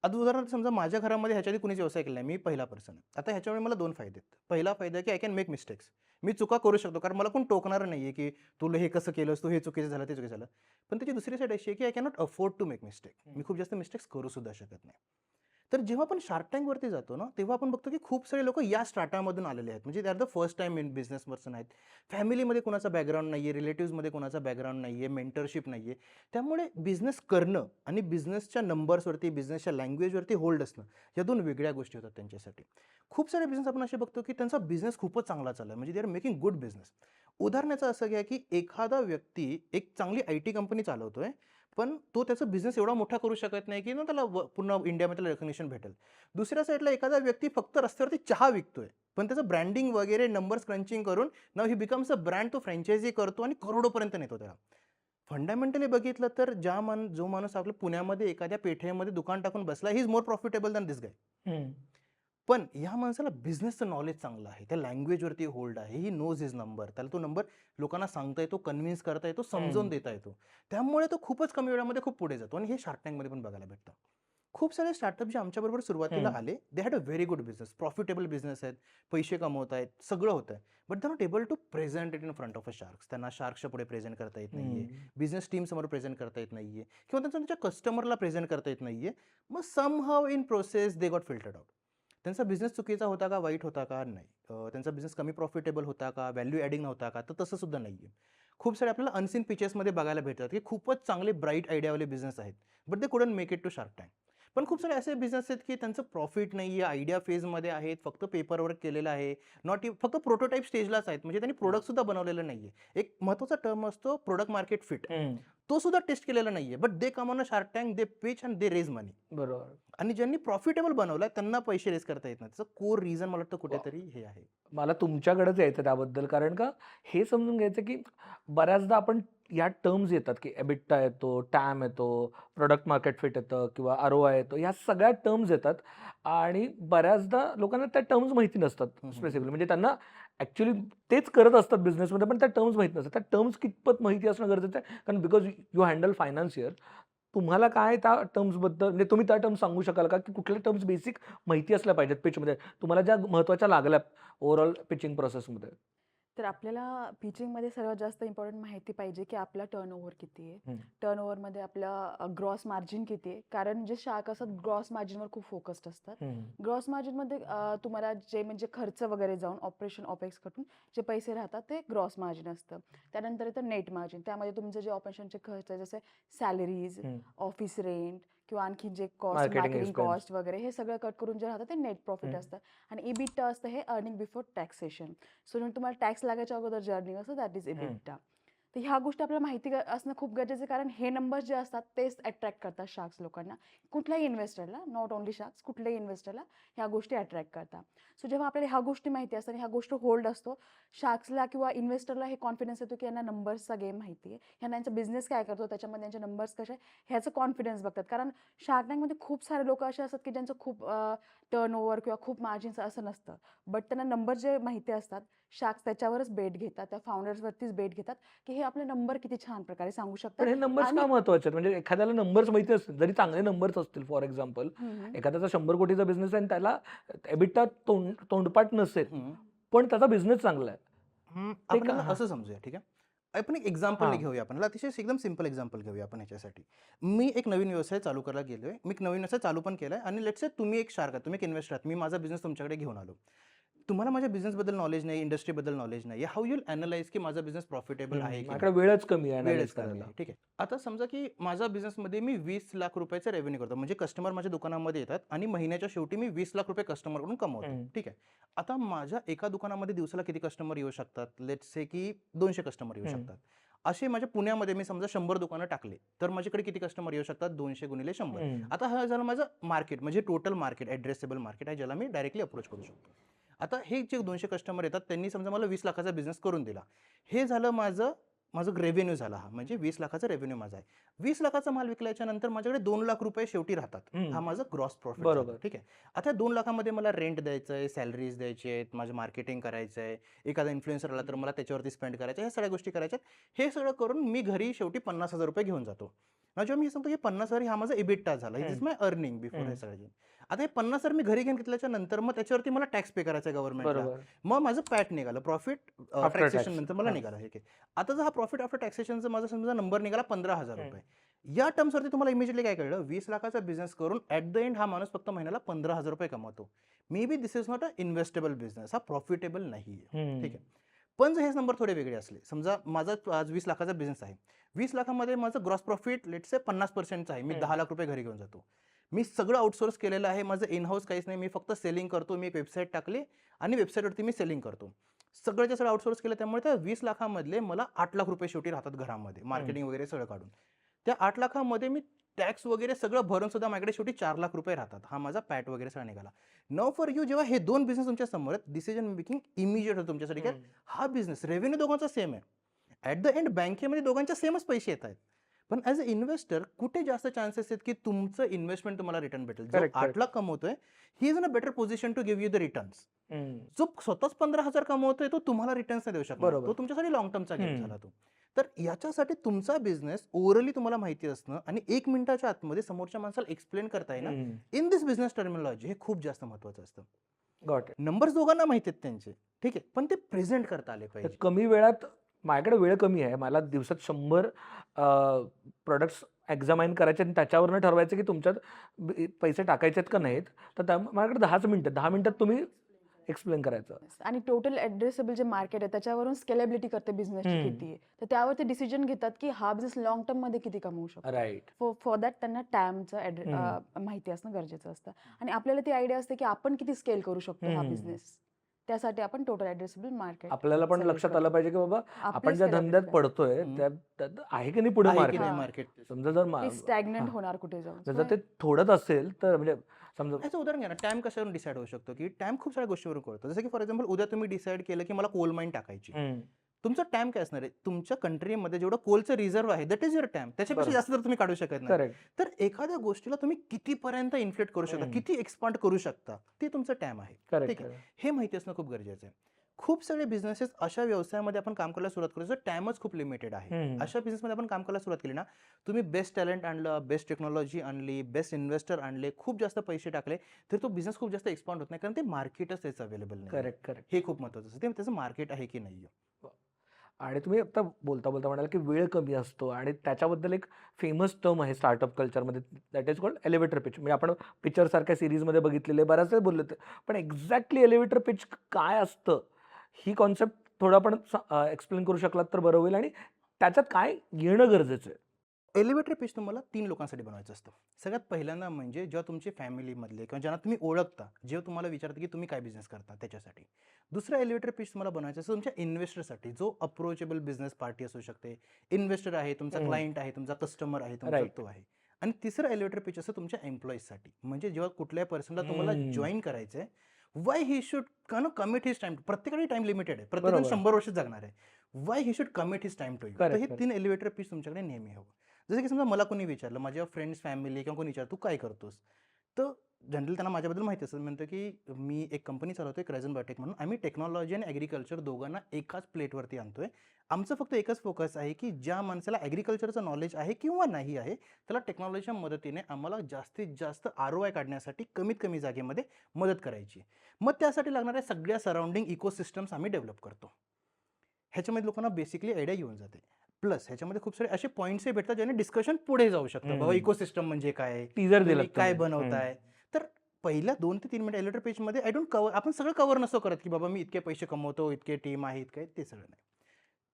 आता उदाहरणार्थ समजा माझ्या घरामध्ये ह्याच्या आधी कुणीच व्यवसाय केला नाही. मी पहिला पर्सन आहे. आता ह्याच्यामुळे मला 2 फायदे आहेत. पहिला फायदा आहे, की आय कॅन मेक मिस्टेक्स. मी चुका करू शकतो. कारण मला कोण टोकणार नाहीये, की "तू हे कसं केलंस? तू हे चुकीचं झालं, ते चुकीचं झालं." पण त्याची दुसरी साईड अशी आहे, की I cannot afford to make mistake. मी खूप जास्त मिस्टेक्स करू सुद्धा शकत नाही. तर जेव्हा आपण शार्क टँकवरती जातो ना, तेव्हा आपण बघतो की खूप सारे लोकं या स्ट्राटामधून आलेले आहेत. म्हणजे they R the first time in business person आहेत. फॅमिलीमध्ये कोणाचा बॅकग्राऊंड नाहीये, रिलेटिव्हजमध्ये कोणाचा बॅकग्राऊंड नाहीये, मेंटरशिप नाहीये. त्यामुळे बिझनेस करणं आणि बिझनेसच्या नंबर्सवरती, बिझनेसच्या लँग्वेजवरती होल्ड असणं, या 2 वेगळ्या गोष्टी होतात त्यांच्यासाठी. खूप सारे बिझनेस आपण असे बघतो की त्यांचा बिझनेस खूपच चांगला चालला म्हणजे they are making good business. उदाहरणाचं असं घ्या की एखादा व्यक्ती एक चांगली आय-टी कंपनी चालवतोय, पण तो त्याचा बिझनेस एवढा मोठा करू शकत नाही, की ना त्याला पूर्ण इंडियामध्ये त्याला रिकग्निशन भेटेल. दुसऱ्या साईडला एखादा व्यक्ती फक्त रस्त्यावरती चहा विकतोय, पण त्याचं ब्रँडिंग वगैरे नंबर्स क्रंचिंग करून now he becomes a brand, तो फ्रँचायझी करतो आणि करोडोपर्यंत नेतो त्याला. फंडामेंटली बघितलं तर जो माणूस आपल्या पुण्यामध्ये एखाद्या पेठेमध्ये दुकान टाकून बसला, he is more profitable than this guy. हं. पण ह्या माणसाला बिझनेसचं नॉलेज चांगलं आहे. त्या लँग्वेजवरती होल्ड आहे. He knows his number. त्याला तो नंबर लोकांना सांगता येतो, कन्व्हिन्स करता येतो, समजावून हं. देता येतो. त्यामुळे तो खूपच कमी वेळामध्ये खूप पुढे जातो आणि हे शार्क टँकमध्ये पण बघायला भेटतं. खूप सारे स्टार्टअप जे आमच्याबरोबर सुरुवातीला हं. आले, they had a very good business, profitable business आहेत, पैसे कमवत आहेत, सगळं होतंय. But they are not able to present it in front of a sharks. त्यांना शार्क्सच्या पुढे प्रेझेंट करता येत नाहीये. हं. बिझनेस टीमसमोर प्रेझेंट करता येत नाहीये किंवा त्यांच्या कस्टमरला प्रेझेंट करता येत नाहीये. मग somehow in process they got filtered out. त्यांचा बिझनेस चुकीचा होता का? वाईट होता का? नाही. त्यांचा बिझनेस कमी प्रॉफिटेबल होता का? व्हॅल्यू ॲडिंग नव्हता का? तर तसं सुद्धा नाहीये. खूप सारे आपल्याला अनसीन पिचेसमध्ये बघायला भेटतात, की खूपच चांगले ब्राईट आयडियावाले बिझनेस आहेत. But they couldn't make it to Shark Tank. पण खूप सारे असे बिझनेस आहेत, की त्यांचं प्रॉफिट नाहीये, आयडिया फेजमध्ये आहेत, फक्त पेपर वर्क केलेलं आहे. फक्त प्रोटोटाइप स्टेजलाच आहेत. म्हणजे त्यांनी प्रॉडक्ट सुद्धा बनवलेलं नाहीये. एक महत्त्वाचा टर्म असतो प्रॉडक्ट मार्केट फिट. हं. तो सुद्धा टेस्ट केलेला नाहीये. But they come on a shark tank, they pitch and they raise money. बरोबर. आणि ज्यांनी प्रॉफिटेबल बनवलाय त्यांना पैसे रेज करता येत नाही. त्याचं कोर रिझन मला वाटतं वॉव! कुठेतरी हे आहे. मला तुमच्याकडेच यायचं त्याबद्दल. कारण का हे समजून घ्यायचं, की बऱ्याचदा आपण या टर्म्स येतात, की एबिटा येतो, टॅम येतो, प्रॉडक्ट मार्केट फिट येतं किंवा आर-ओ-आय येतो. ह्या सगळ्या टर्म्स येतात आणि बऱ्याचदा लोकांना त्या टर्म्स माहिती नसतात हं, हं, हं. स्पेसिफिकली. म्हणजे त्यांना ॲक्चुअली तेच करत असतात बिझनेसमध्ये, पण त्या टर्म्स माहीत नसतात. त्या टर्म्स कितपत माहिती असणं गरजेचं आहे. कारण because you handle finance here. तुम्हाला काय त्या टर्म्सबद्दल म्हणजे तुम्ही त्या टर्म्स सांगू शकाल का, की कुठल्या टर्म्स बेसिक माहिती असल्या पाहिजेत पिचमध्ये? तुम्हाला ज्या महत्त्वाच्या लागल्या ओव्हरऑल पिचिंग प्रोसेसमध्ये? तर आपल्याला पिचिंगमध्ये सर्वात जास्त इम्पॉर्टंट माहिती पाहिजे, की आपला टर्नओव्हर किती आहे. हं. टर्नओव्हरमध्ये आपलं ग्रॉस मार्जिन किती आहे. कारण जे शार्क असतात ग्रॉस मार्जिनवर खूप फोकस्ड असतात. हं. ग्रॉस मार्जिनमध्ये तुम्हाला जे म्हणजे खर्च वगैरे जाऊन ऑपरेशन ऑपेक्स कटून जे पैसे राहतात ते ग्रॉस मार्जिन असतं. त्यानंतर येतं नेट मार्जिन. त्यामध्ये तुमचे जे ऑपरेशनचे खर्च आहे जसे सॅलरीज, हं. ऑफिस रेंट किंवा आणखी जे cost, marketing marketing expense. Cost वगैरे हे सगळं कट करून जे राहतं ते नेट प्रॉफिट हं. असतं. आणि इबिटा असतं हे अर्निंग बिफोर टॅक्सेशन. सो म्हणजे तुम्हाला टॅक्स लागायच्या अगोदर जे अर्निंग असतं दॅट इज हं. इबिटा. तर ह्या गोष्टी आपल्याला माहिती असणं खूप गरजेचं आहे, कारण हे नंबर्स जे असतात तेच अट्रॅक्ट करतात शार्क्स लोकांना. कुठल्याही इन्व्हेस्टरला, नॉट ओन्ली शार्क्स, कुठल्याही इन्व्हेस्टरला ह्या गोष्टी अट्रॅक्ट करतात. सो जेव्हा आपल्याला ह्या गोष्टी माहिती असतात आणि ह्या गोष्टी होल्ड असतो, शार्क्सला किंवा इन्व्हेस्टरला हे कॉन्फिडन्स येतो, की यांना नंबर्सचा गेम माहिती आहे. ह्यांना यांचा बिझनेस काय करतो, त्याच्यामध्ये यांचे नंबर्स कसे आहे, ह्याचं कॉन्फिडन्स बघतात. कारण शार्क टँकमध्ये खूप सारे लोक असे असतात, की ज्यांचं खूप टर्नओव्हर किंवा खूप मार्जिन्स असं नसतं. बट त्यांना नंबर जे माहिती असतात, शार्क्स त्याच्यावरच बेट घेतात, त्या फाउंडर्सवरतीच बेट घेतात, की हे आपले नंबर किती छान प्रकारे सांगू शकतात. पण हे नंबर्स आणि का महत्त्वाचे आहेत? म्हणजे एखाद्याला नंबर्स माहिती असतील, जरी चांगले नंबर्स असतील फॉर एक्झाम्पल, एखाद्याचा 100 कोटीचा बिझनेस आहे आणि त्याला एबिटा तोंडपाठ नसेल, हं. पण त्याचा बिझनेस चांगला आहे. ते आपण का याला हां. असं समजूया, ठीक आहे. आपण एक एक्झाम्पल हां. घेऊया आपण. याला अतिशय एकदम सिंपल एक्झाम्पल घेऊया आपण ह्याच्यासाठी. मी एक नवीन व्यवसाय चालू करायला गेलोय. मी एक नवीन व्यवसाय चालू पण केलाय आणि लेट्स से तुम्ही एक शार्क आहात, तुम्ही एक इन्व्हेस्टर आहात. मी माझा बिझनेस तुमच्याकडे घेऊन आलो. तुम्हाला माझ्या बिझनेसबद्दल नॉलेज नाही, इंडस्ट्रीबद्दल नॉलेज नाही. हाऊ यू विल अॅनलाईज की माझा बिझनेस प्रॉफिटेबल आहे की माझ्याकडे नाही? वेळच कमी आहे वेळच अॅनलाईज कमी करायला. आहे. ठीक आहे. आता समजा की माझ्या बिझनेसमध्ये मी 20 लाख रुपयाचा रेव्हेन्यू करतो. म्हणजे कस्टमर माझ्या दुकानामध्ये येतात आणि महिन्याच्या शेवटी मी 20 लाख रुपये कस्टमरकडून कमवतो. हं. ठीक आहे. आता माझ्या एका दुकानामध्ये दिवसाला किती कस्टमर येऊ शकतात? लेट्स से की 200 कस्टमर येऊ हं. शकतात. असे माझ्या पुण्यामध्ये मी समजा 100 दुकानं टाकले तर माझ्याकडे किती कस्टमर येऊ शकतात? 200 गुणिले 100. आता हा झालं माझं मार्केट, म्हणजे टोटल मार्केट, ॲड्रेसेबल मार्केट आहे, ज्याला मी डायरेक्टली अप्रोच करू शकतो. आता हे जे 200 कस्टमर येतात त्यांनी समजा मला 20 लाखाचा बिझनेस करून दिला. हे झालं माझं माझं रेव्हेन्यू झाला, हा म्हणजे 20 लाखाचा रेव्हेन्यू माझा आहे. 20 लाखाचा माल विकल्याच्या नंतर माझ्याकडे 2 लाख रुपये शेवटी राहतात. हा माझा ग्रॉस प्रॉफिट झाला. बरोबर. ठीक आहे. आता 2 लाखामध्ये मला रेंट द्यायचं आहे, सॅलरीज द्यायचे आहेत, माझं मार्केटिंग करायचं आहे, एखादा इन्फ्लुएन्सर आला तर मला त्याच्यावरती स्पेंड करायचं आहे, ह्या सगळ्या गोष्टी करायच्या आहेत. हे सगळं करून मी घरी शेवटी 50,000 रुपये घेऊन जातो. जेव्हा मी हे सांगतो की 50,000 हा माझा इबिटा झाला, it is my earning before हे सगळं. आता हे 50,000 मी घरी घेऊन घेतल्याच्या नंतर मग त्याच्यावरती मला टॅक्स पे करायचा आहे गव्हर्नमेंटला. बरोबर. मग माझं पॅट निघालं, प्रॉफिट आफ्टर टॅक्सेशन टॅक्स. नंतर मला निघालं. हे आता जर हा प्रॉफिट आफ्टर टॅक्सेशनचा माझा समजा नंबर निघाला 15,000 रुपये. या टर्म्सवरती तुम्हाला इमिजिएटली काय कळलं? 20 लाखाचा बिझनेस करून ॲट द एंड हा माणूस फक्त महिन्याला 15,000 रुपये कमवतो. Maybe this is not a investable business, हा प्रॉफिटेबल नाही आहे. ठीक आहे. पण जर हे नंबर थोडे वेगळे असले, समजा माझा आज 20 लाखाचा बिझनेस आहे, 20 लाखामध्ये माझं ग्रॉस प्रॉफिट लेट्स से 50%चं आहे, मी 10 लाख रुपये घरी घेऊन जातो. मी सगळं आउटसोर्स केलेलं आहे, माझं इन हाऊस काहीच नाही, मी फक्त सेलिंग करतो. मी एक वेबसाईट टाकली आणि वेबसाईटवरती मी सेलिंग करतो. सगळ्याच्या सगळं आउटसोर्स केलं, त्यामुळे त्या 20 लाखामधले मला 8 लाख रुपये शेवटी राहतात घरामध्ये, मार्केटिंग वगैरे सगळं काढून. त्या 8 लाखामध्ये मी टॅक्स वगैरे सगळं भरून सुद्धा माझ्याकडे शेवटी 4 लाख रुपये राहतात. हा माझा पॅट वगैरे सगळा निघाला. नाऊ फॉर यू, जेव्हा हे 2 बिझनेस तुमच्या समोर आहेत, डिसिजन मेकिंग इमिजिएट होतं तुमच्यासाठी. काय हा बिझनेस रेव्हेन्यू दोघांचा सेम आहे. ॲट द एंड बँकेमध्ये दोघांच्या सेमच पैसे येत आहेत. पण ॲज अ इन्व्हेस्टर कुठे जास्त चान्सेस आहेत की तुमचं इन्व्हेस्टमेंट तुम्हाला रिटर्न भेटेल? जो Correct, 8 लाख कमवतोय, he is in a better position to give you the returns. जो स्वतःच 15,000 कमवतोय तो तुम्हाला रिटर्न्स नाही देऊ शकणार. बरोबर. तो तुमच्यासाठी लॉंग टर्मचा गेम झाला तो. तर याच्यासाठी तुमचा बिझनेस ओव्हरऑली तुम्हाला माहिती असणं आणि 1 मिनिटाच्या आतमध्ये समोरच्या माणसाला एक्सप्लेन करता येणं इन दिस बिझनेस टर्मिनॉलॉजी, हे खूप जास्त महत्त्वाचं असतं. Got it. नंबर्स दोघांना माहिती आहेत त्यांचे, ठीक आहे, पण ते प्रेझेंट करता आले पाहिजे. कमी वेळात, माझ्याकडे वेळ कमी आहे, मला दिवसात 100 प्रॉडक्ट्स एक्झामाइन करायचे आणि त्याच्यावरनं ठरवायचं की तुमच्यात पैसे टाकायचे आहेत का नाहीत. तर माझ्याकडे 10 मिनिटं, 10 मिनिटात तुम्ही एक्सप्लेन करायचं. आणि टोटल ॲड्रेसेबल जे मार्केट आहे त्याच्यावरून स्केलेबिलिटी करते बिझनेसची किती आहे, तर त्यावर ते डिसिजन घेतात की हा बिझनेस लॉंग टर्म मध्ये किती कमवू शकतो. राईट. फॉर दॅट त्यांना टाइमचं माहिती असणं गरजेचं असतं. आणि आपल्याला ती आयडिया असते की आपण किती स्केल करू शकतो हा बिझनेस. त्यासाठी आपण टोटल ॲड्रेसेबल मार्केट आपल्याला पण लक्षात आलं पाहिजे की बाबा आपण ज्या धंद्यात पडतोय त्यात आहे की नाही पुढे आहे की मार्केट. नाही मार्केट? समजा जर स्टॅग्नंट होणार कुठे जाऊन. जर ते थोडंच असेल तर, म्हणजे समजा याचं उदाहरण घ्या ना, टाइम कशावरून डिसाईड होऊ शकतो? की टाइम खूप साऱ्या गोष्टीवरून कळतो. जसं की फॉर एक्झाम्पल उद्या तुम्ही डिसाईड केलं की मला कोल माईन टाकायची, तुमचा टाइम काय असणार आहे? तुमच्या कंट्रीमध्ये जेवढं कोलचं रिझर्व्ह आहे दॅट इज युअर टाइम, त्याच्यापेक्षा जास्त तर तुम्ही काढू शकत नाही. करेक्ट. तर एखाद्या गोष्टीला तुम्ही कितीपर्यंत इन्फ्लेट करू शकता, किती एक्सपांड करू शकता, ते तुमचं टाइम आहे. ठीक करेक्ट. आहे, हे माहिती असणं खूप गरजेचं आहे. खूप सगळे बिझनेसेस अशा व्यवसायामध्ये आपण काम करायला सुरुवात करू, टाइमच खूप लिमिटेड आहे. अशा बिझनेसमध्ये आपण काम करायला सुरुवात केली ना, तुम्ही बेस्ट टॅलेंट आणलं, बेस्ट टेक्नॉलॉजी आणली, बेस्ट इन्व्हेस्टर आणले, खूप जास्त पैसे टाकले, तर तो बिझनेस खूप जास्त एक्सपांड होत नाही, कारण ते मार्केटच त्याचं अवेलेबल नाही. करेक्ट. करेक्ट. हे खूप महत्त्वाचं असतं, ते त्याचं मार्केट आहे की नाही. आणि तुम्ही आता बोलता बोलता म्हणाल की वेळ कमी असतो, आणि त्याच्याबद्दल एक फेमस टर्म आहे स्टार्टअप कल्चरमध्ये, that is called elevator pitch. म्हणजे आपण पिक्चर सारख्या सिरीजमध्ये बघितलेले, बऱ्याच वेळ बोलले, पण एक्झॅक्टली एलिव्हेटर पिच काय असतं ही कॉन्सेप्ट थोडं आपण एक्सप्लेन करू शकलात तर बरं होईल, आणि त्याच्यात काय येणं गरजेचं आहे. एलिव्हेटर पिच तुम्हाला 3 लोकांसाठी बनवायचं असतं. सगळ्यात पहिल्यांदा म्हणजे जेव्हा तुमचे फॅमिलीमधले किंवा ज्यांना तुम्ही ओळखता, जेव्हा तुम्हाला विचारतात की तुम्ही काय बिझनेस करता त्याच्यासाठी. दुसरं एलिव्हेटर पिच तुम्हाला बनवायचं असतं तुमच्या इन्व्हेस्टरसाठी, जो अप्रोचेबल बिझनेस पार्टी असू शकते, इन्व्हेस्टर आहे, तुमचा क्लायंट आहे, तुमचा कस्टमर आहे, तुमचा Right. तो आहे. आणि तिसरं एलिव्हेटर पिच असतं तुमच्या एम्प्लॉईजसाठी, म्हणजे जेव्हा कुठल्याही पर्सनला तुम्हाला जॉईन करायचं आहे, why he should commit his time. प्रत्येकाने टाइम लिमिटेड आहे, प्रत्येकजण बरोबर. 100 वर्ष जगणार आहे. Why he should commit his time to you. तर Correct, हे correct. 3 एलिव्हेटर पिच तुमच्याकडे नेहमी हवं. जसं की समजा मला कोणी विचारलं, माझ्या फ्रेंड्स, फॅमिली किंवा कोणी विचारलं, तू काय करतोस? तर जनरली त्यांना माझ्याबद्दल माहिती असतं. म्हणतो की मी एक कंपनी चालवतोय, क्रायझन बायोटेक म्हणून. आम्ही टेक्नॉलॉजी आणि ॲग्रिकल्चर दोघांना एकाच प्लेटवरती आणतोय. आमचं फक्त एकच फोकस आहे की ज्या माणसाला ॲग्रिकल्चरचं नॉलेज आहे किंवा नाही आहे, त्याला टेक्नॉलॉजीच्या मदतीने आम्हाला जास्तीत जास्त ROI काढण्यासाठी कमीत कमी जागेमध्ये मदत करायची. मग त्यासाठी लागणाऱ्या सगळ्या सराउंडिंग इकोसिस्टम्स आम्ही डेव्हलप करतो. ह्याच्यामध्ये लोकांना बेसिकली आयडिया येऊन जाते. प्लस ह्याच्यामध्ये खूप सारे असे पॉईंट्सही भेटतात ज्याने डिस्कशन पुढे जाऊ शकतं. बाबा इकोसिस्टम म्हणजे काय, टीजर तुम्ही दिलं काय बनवताय. तर पहिल्या 2 ते 3 मिनिट एलिव्हेटर पेजमध्ये आय डोंट कव्हर, आपण सगळं कव्हर नसतो करत की बाबा मी इतके पैसे कमवतो, इतके टीम आहे, इतके, ते सगळं नाही.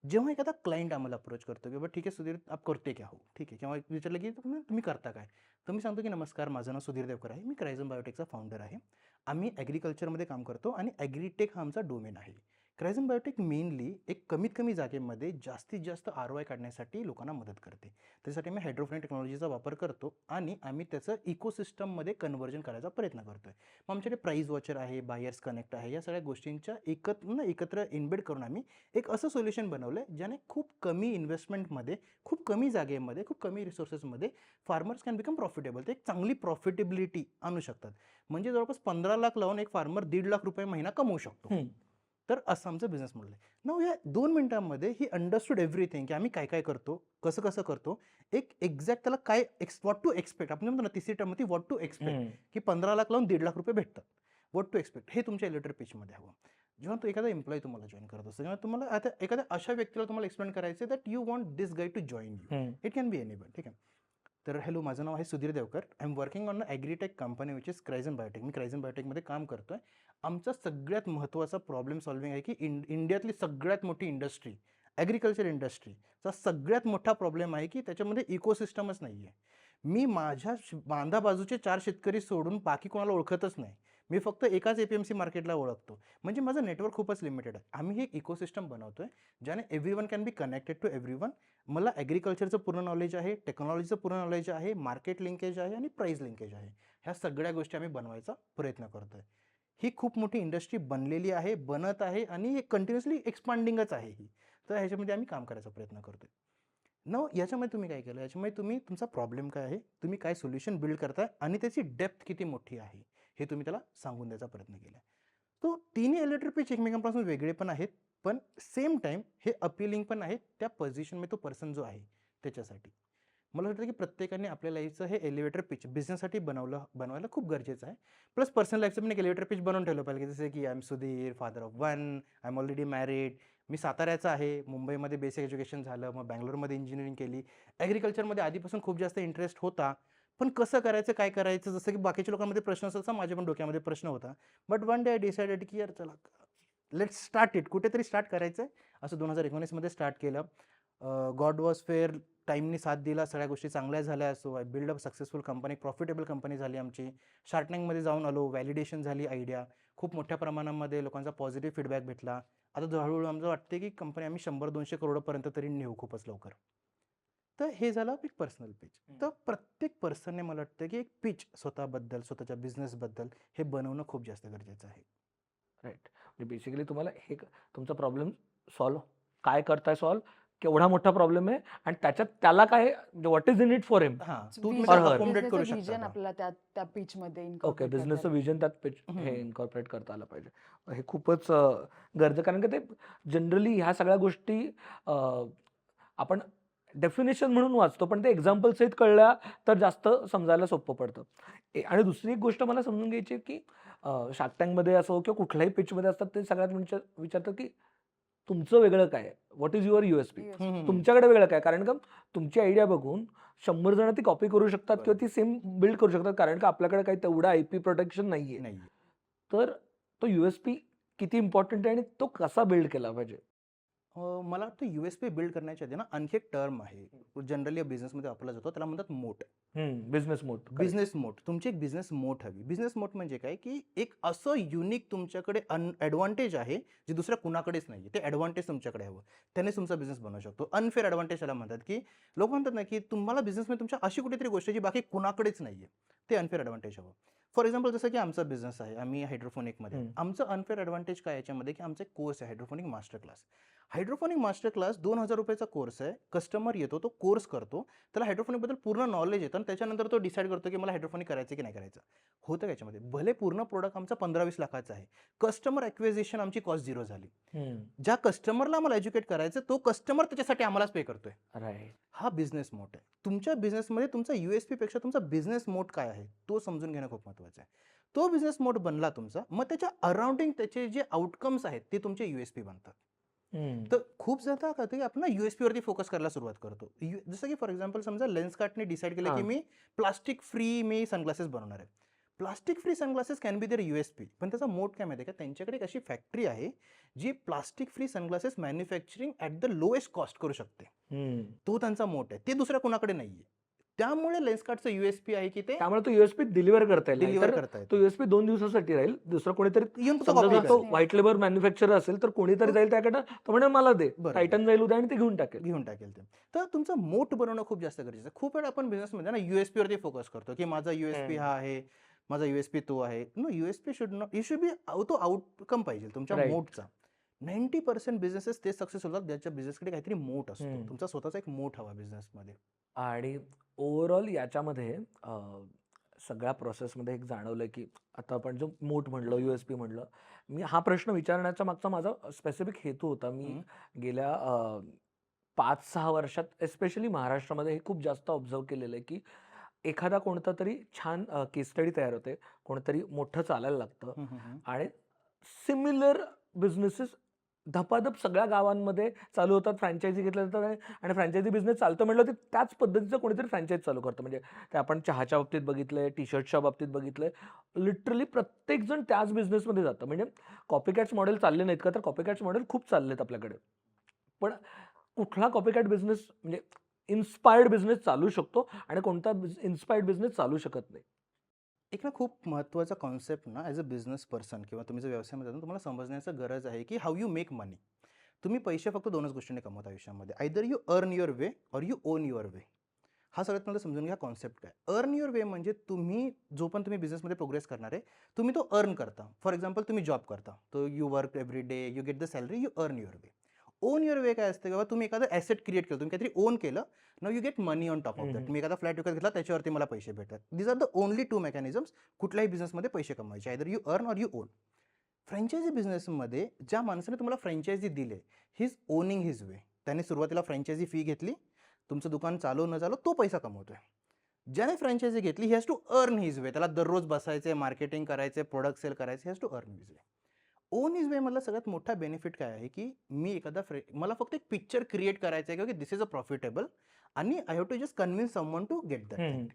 जेव्हा एखादा क्लायंट आम्हाला अप्रोच करतो की बाबा ठीक आहे सुधीर, आप करते क्या हो, ठीक आहे, किंवा विचारलं की तुम्ही करता काय, तर मी सांगतो की नमस्कार, माझं नाव सुधीर देवकर आहे, मी क्रायझन बायोटेकचा फाउंडर आहे. आम्ही ॲग्रिकल्चरमध्ये काम करतो आणि ॲग्रीटेक हा आमचा डोमेन आहे. क्रायझन बायोटेक मेनली एक कमीत कमी जागेमध्ये जास्तीत जास्त ROI काढण्यासाठी लोकांना मदत करते. त्यासाठी आम्ही हायड्रोफोनिक टेक्नॉलॉजीचा वापर करतो आणि आम्ही त्याचं इकोसिस्टममध्ये कन्व्हर्जन करायचा प्रयत्न करतोय. मग आमच्याकडे प्राईस वॉचर आहे, बायर्स कनेक्ट आहे, या सगळ्या गोष्टींच्या एकत्र इन्बेड करून आम्ही एक असं सोल्युशन बनवलं आहे, ज्याने खूप कमी इन्व्हेस्टमेंटमध्ये, खूप कमी जागेमध्ये, खूप कमी रिसोर्सेसमध्ये फार्मर्स कॅन बिकम प्रॉफिटेबल. ते एक चांगली प्रॉफिटेबिलिटी आणू शकतात. म्हणजे जवळपास 15 लाख लावून एक फार्मर ₹1.5 लाख महिना कमवू शकतो. तर असं आमचं बिझनेस मॉडेल आहे. नाऊ या 2 मिनिटांमध्ये ही अंडरस्टूड एव्हरीथिंग की आम्ही काय करतो, कसं करतो, एक एक्झॅक्ट त्याला काय व्हॉट टू एक्सपेक्ट, आपण म्हणतो ना तिसरी टर्म होती व्हॉट टू एक्सपेक्ट, की 15 लाख लावून ₹1.5 लाख भेटतात. व्हॉट टू एक्सपेक्ट हे तुमच्या एलिव्हेटर पिचमध्ये हवं. जेव्हा तो एखादा एम्प्लॉई तुम्हाला जॉईन करत असतो, तेव्हा तुम्हाला आता एखाद्या अशा व्यक्तीला तुम्हाला एक्सप्लेन करायचं that you want this guy to join you. It can be anybody. ठीक आहे. तर हॅलो, माझं नाव आहे Sudhir Devkar. I am working on a agritech company which is Kryzen Biotech. मी क्रायझन बायोटेकमध्ये काम करतो आहे. आमचा सगळ्यात महत्त्वाचा प्रॉब्लेम सॉल्विंग आहे की इंडियातली सगळ्यात मोठी इंडस्ट्री, ॲग्रिकल्चर इंडस्ट्रीचा सगळ्यात मोठा प्रॉब्लेम आहे की त्याच्यामध्ये इकोसिस्टमच नाही आहे. मी माझ्या बांधा बाजूचे 4 शेतकरी सोडून बाकी कोणाला ओळखतच नाही. मी फक्त एकाच APMC मार्केटला ओळखतो. म्हणजे माझं नेटवर्क खूपच लिमिटेड आहे. आम्ही एक इकोसिस्टम बनवतो आहे, ज्याने everyone can be connected to everyone. मला ॲग्रिकल्चरचं पूर्ण नॉलेज आहे, टेक्नॉलॉजीचं पूर्ण नॉलेज आहे, मार्केट लिंकेज आहे आणि प्राईस लिंकेज आहे. ह्या सगळ्या गोष्टी आम्ही बनवायचा प्रयत्न करतो आहे. ही खूप मोठी इंडस्ट्री बनलेली आहे, बनत आहे आणि हे कंटिन्युअसली एक्सपांडिंगच आहे ही. तर ह्याच्यामध्ये आम्ही काम करायचा प्रयत्न करतो आहे. याच्यामध्ये तुम्ही काय केलं, याच्यामध्ये तुम्ही तुमचा प्रॉब्लेम काय आहे, तुम्ही काय सोल्युशन बिल्ड करताय आणि त्याची डेप्थ किती मोठी आहे, हे तुम्ही त्याला सांगून द्यायचा प्रयत्न केला. तो तिन्ही एलिव्हेटर पिच एकमेकांपासून वेगळे पण आहेत, पण सेम टाईम हे अपीलिंग पण आहेत त्या पोझिशनमध्ये तो पर्सन जो आहे त्याच्यासाठी. मला वाटतं की प्रत्येकाने आपल्या लाईफचं हे एलिव्हेटर पिच बिझनेससाठी बनवायला खूप गरजेचं आहे. प्लस पर्सनल लाईफचं पण एक एलिव्हेटर पिच बनवून ठेवलं पाहिजे, की जसे की I am Sudhir, father of 1, I am already married, मी साताऱ्याचा आहे, मुंबईमध्ये बेसिक एज्युकेशन झालं, मग बँगलोरमध्ये इंजिनिअरिंग केली, ॲग्रिकल्चरमध्ये आधीपासून खूप जास्त इंटरेस्ट होता, पण कसं करायचं, काय करायचं, जसं की बाकीच्या लोकांमध्ये प्रश्न असायचा, माझ्या पण डोक्यामध्ये प्रश्न होता. But one day I decided की यार चला लेट्स स्टार्ट इट, कुठेतरी स्टार्ट करायचं आहे. असं 2019मध्ये स्टार्ट केलं. गॉड वॉज फेअर, टाईमनी साथ दिला, सगळ्या गोष्टी चांगल्या झाल्या. So I build up successful company, profitable company झाली आमची. शार्क टँकमध्ये जाऊन आलो, व्हॅलिडेशन झाली आयडिया, खूप मोठ्या प्रमाणामध्ये लोकांचा पॉझिटिव्ह फीडबॅक भेटला. आता हळूहळू आमचं वाटते की कंपनी आम्ही 100-200 करोडपर्यंत तरी नेऊ खूपच लवकर. तर हे झालं एक पर्सनल पिच. तर प्रत्येक पर्सनने मला वाटतं की एक पिच स्वतःबद्दल, स्वतःच्या बिझनेसबद्दल हे बनवणं खूप जास्त गरजेचं आहे. राईट. म्हणजे बेसिकली तुम्हाला तुमचा प्रॉब्लेम काय करताय केवढा मोठा प्रॉब्लेम आहे आणि त्याच्यात त्याला काय, what is in it for him. हां, Vision- तुम्ही or त्याला her. accommodate करू businessचं शकता vision का? आपल्याला त्या पिचमध्ये ओके, incorporate बिझनेसचं करता विजन त्यात हे हम्म. इन्कॉर्पोरेट करता आलं पाहिजे. हे खूपच गरजेचं, कारण की ते जनरली ह्या सगळ्या गोष्टी आपण डेफिनेशन म्हणून वाचतो, पण ते एक्झाम्पल सहित कळल्या तर जास्त समजायला सोपं पडतं. आणि दुसरी एक गोष्ट मला समजून घ्यायची आहे की शार्क टँकमध्ये असो किंवा कुठल्याही पिचमध्ये असतात, ते सगळ्यात विचारतात की तुमचं वेगळं काय, what is your USP, USP. हम्म. तुमच्याकडे वेगळं काय. कारण का तुमची आयडिया बघून 100 जण ती कॉपी करू शकतात किंवा ती सेम बिल्ड करू शकतात, कारण का आपल्याकडे काही तेवढा IP प्रोटेक्शन नाहीये. नाहीये. तर तो USP किती इम्पॉर्टंट आहे आणि तो कसा बिल्ड केला पाहिजे. मला वाटतं USP बिल्ड करण्याच्या आधी ना आणखी एक टर्म आहे, बिझनेसमध्ये वापरला जातो, त्याला म्हणतात मोट. बिझनेस मोड. बिझनेस मोट, तुमची एक बिझनेस मोट हवी. बिझनेस मोट म्हणजे काय, की एक असं युनिक तुमच्याकडे ॲडव्हान्टेज आहे जे दुसऱ्या कुणाकडेच नाही. ते ॲडव्हान्टेज तुमच्याकडे हवं, त्याने तुमचा बिझनेस बनवू शकतो. अनफेअर ॲडव्हान्टेज त्याला म्हणतात, की लोक म्हणतात ना की तुम्हाला बिझनेसमध्ये तुमच्या अशी कुठेतरी गोष्ट जी बाकी कुणाकडेच नाही आहे, ते अनफेअर ॲडव्हान्टेज हवं. फॉर एक्झाम्पल जसं की आमचा बिझनेस आहे, आम्ही हायड्रोफोनिकमध्ये, आमचं अनफेअर ॲडव्हान्टेज काय याच्यामध्ये, की आमचा एक कोर्स आहे hydroponic master class. Hydroponic master class ₹2000 course आहे. कस्टमर येतो, तो कोर्स करतो, त्याला हायड्रोफोनिकबद्दल पूर्ण नॉलेज येतं आणि त्याच्यानंतर तो डिसाईड करतो की मला हायड्रोफोनिक करायचं की नाही करायचं. होतं याच्यामध्ये भले पूर्ण प्रोडक्ट आमचा 15-20 लाखाचा आहे, कस्टमर ॲक्विजिशन आमची कॉस्ट 0 झाली. ज्या कस्टमरला आम्हाला एज्युकेट करायचं, तो कस्टमर त्याच्यासाठी आम्हालाच पे करतोय. राईट. हा बिझनेस मोट आहे. तुमच्या बिझनेसमध्ये तुमचा USP पेक्षा तुमचा बिझनेस मोट काय आहे तो समजून घेणं खूप महत्त्वाचं आहे. तो बिझनेस मोट बनला तुमचा, मग त्याच्या अराउंडिंग त्याचे जे आउटकम्स आहेत ते तुमचे USP बनतात. तर खूप जाता का ते आपण USP वरती फोकस करायला सुरुवात करतो. जसं की फॉर एक्झाम्पल समजा लेन्सकार्टने डिसाईड केलं की हां. मी प्लास्टिक फ्री सनग्लासेस बनवणार आहे. Plastic free sunglasses can be their USP, पण त्याचा मोट काय माहिती आहे का, त्यांच्याकडे एक अशी फॅक्टरी आहे जी plastic free sunglasses manufacturing at the lowest cost करू शकते. तो त्यांचा मोट आहे, ते दुसऱ्या कोणाकडे नाहीये. त्यामुळे लेन्सकार्टचं USP आहे की ते त्यामुळे तो युएसपी डिलिव्हर करता येईल. डिलिव्हर नाहीतर करता येतं. तो युएसपी 2 दिवसासाठी राहील. दुसरं कोणीतरी येऊन तो समजा कॉपी जर तो करेल. व्हाईट लेबर मॅन्युफॅक्चरर असेल तर कोणीतरी तो जाईल त्याकडनं, तो म्हणेल मला दे. बरोबर. टायटन जाईल उद्या आणि ते घेऊन टाकेल. घेऊन टाकेल ते. तर तुमचं मोठ बनवणं खूप जास्त गरजेचं आहे. खूप वेळा आपण बिझनेसमध्ये ना USP वरती फोकस करतो, की माझा USP हा आहे, माझा USP तो आहे. No, USP should not, you should be तो आउटकम पाहिजे तुमच्या राइट. मोठचा. 90% बिझनेसेस ते सक्सेस होतात ज्याच्या बिझनेसकडे काहीतरी मोठ असतो. हम्म. तुमचा स्वतःचा एक मोठ हवा बिझनेसमध्ये. आणि ओव्हरऑल याच्यामध्ये सगळ्या प्रोसेसमध्ये एक जाणवलं की आता आपण जो मोठ म्हणलं, USP म्हणलं, मी हा प्रश्न विचारण्याचा मागचा माझा स्पेसिफिक हेतू होता. मी गेल्या 5-6 वर्षात एस्पेशली महाराष्ट्रामध्ये हे खूप जास्त ऑब्झर्व केलेलं आहे की एखादा कोणता तरी छान केस स्टडी तयार होते, कोणतरी मोठं चालायला लागतं आणि सिमिलर बिझनेसेस धपाधप सगळ्या गावांमध्ये चालू होतात. फ्रँचायझी घेतल्या जातात आणि फ्रँचायझी बिझनेस चालतं म्हटलं तर त्याच पद्धतीचं कोणीतरी फ्रँचाईज चालू करतं. म्हणजे ते आपण चहाच्या बाबतीत बघितलंय, टी-शर्टच्या बाबतीत बघितलंय. लिटरली प्रत्येकजण त्याच बिझनेसमध्ये जातं. म्हणजे कॉपीकॅट्स मॉडेल चालले नाहीत का, तर कॉपीकॅट्स मॉडेल खूप चाललेत आपल्याकडे. पण कुठला कॉपीकॅट बिझनेस म्हणजे इन्स्पायर्ड बिझनेस चालू शकतो आणि कोणता इन्स्पायर्ड बिझनेस चालू शकत नाही. एक ना खूप महत्त्वाचा कॉन्सेप्ट ना ॲज अ बिझनेस पर्सन किंवा तुम्ही जर व्यवसायामध्ये जाता तुम्हाला समजण्याचं गरज आहे की हाऊ यू मेक मनी. तुम्ही पैसे फक्त 2च गोष्टींनी कमवता आयुष्यामध्ये. Either you earn your way or you on your way. हा सगळ्यात मला समजून घ्या कॉन्सेप्ट काय. अर्न युअर वे म्हणजे तुम्ही जो पण तुम्ही बिझनेसमध्ये प्रोग्रेस करणार आहे, तुम्ही तो अर्न करता. फॉर एक्झाम्पल तुम्ही जॉब करता, तो you work every day, you get the salary, you earn your way. On your way काय असतं, किंवा तुम्ही एखादं ॲसेट क्रिएट केलं, तुम्ही काहीतरी ओन केलं, now you get money on top of that. तुम्ही एखादा फ्लॅट विकत घेतला, त्याच्यावरती मला पैसे भेटतात. These are the only 2 mechanisms कुठल्याही बिझनेसमध्ये पैसे कमवायचे. Either you earn or you own. Franchise बिझनेसमध्ये ज्या माणसाने तुम्हाला फ्रँचायझी दिले, he is owning his way. त्याने सुरुवातीला फ्रँचायझी फी घेतली, तुमचं दुकान चालू न चालू तो पैसा कमवतोय. ज्याने फ्रँचायझी घेतली, he has to earn his way. त्याला दररोज बसायचे, मार्केटिंग करायचे, प्रोडक्ट सेल करायचे, has to earn his way. Own his way मधला सगळ्यात मोठा बेनिफिट काय आहे, की मी एखादा मला फक्त एक पिक्चर क्रिएट करायचं आहे, की दिस इज अ प्रॉफिटेबल, आणि I have to just convince someone to get that thing.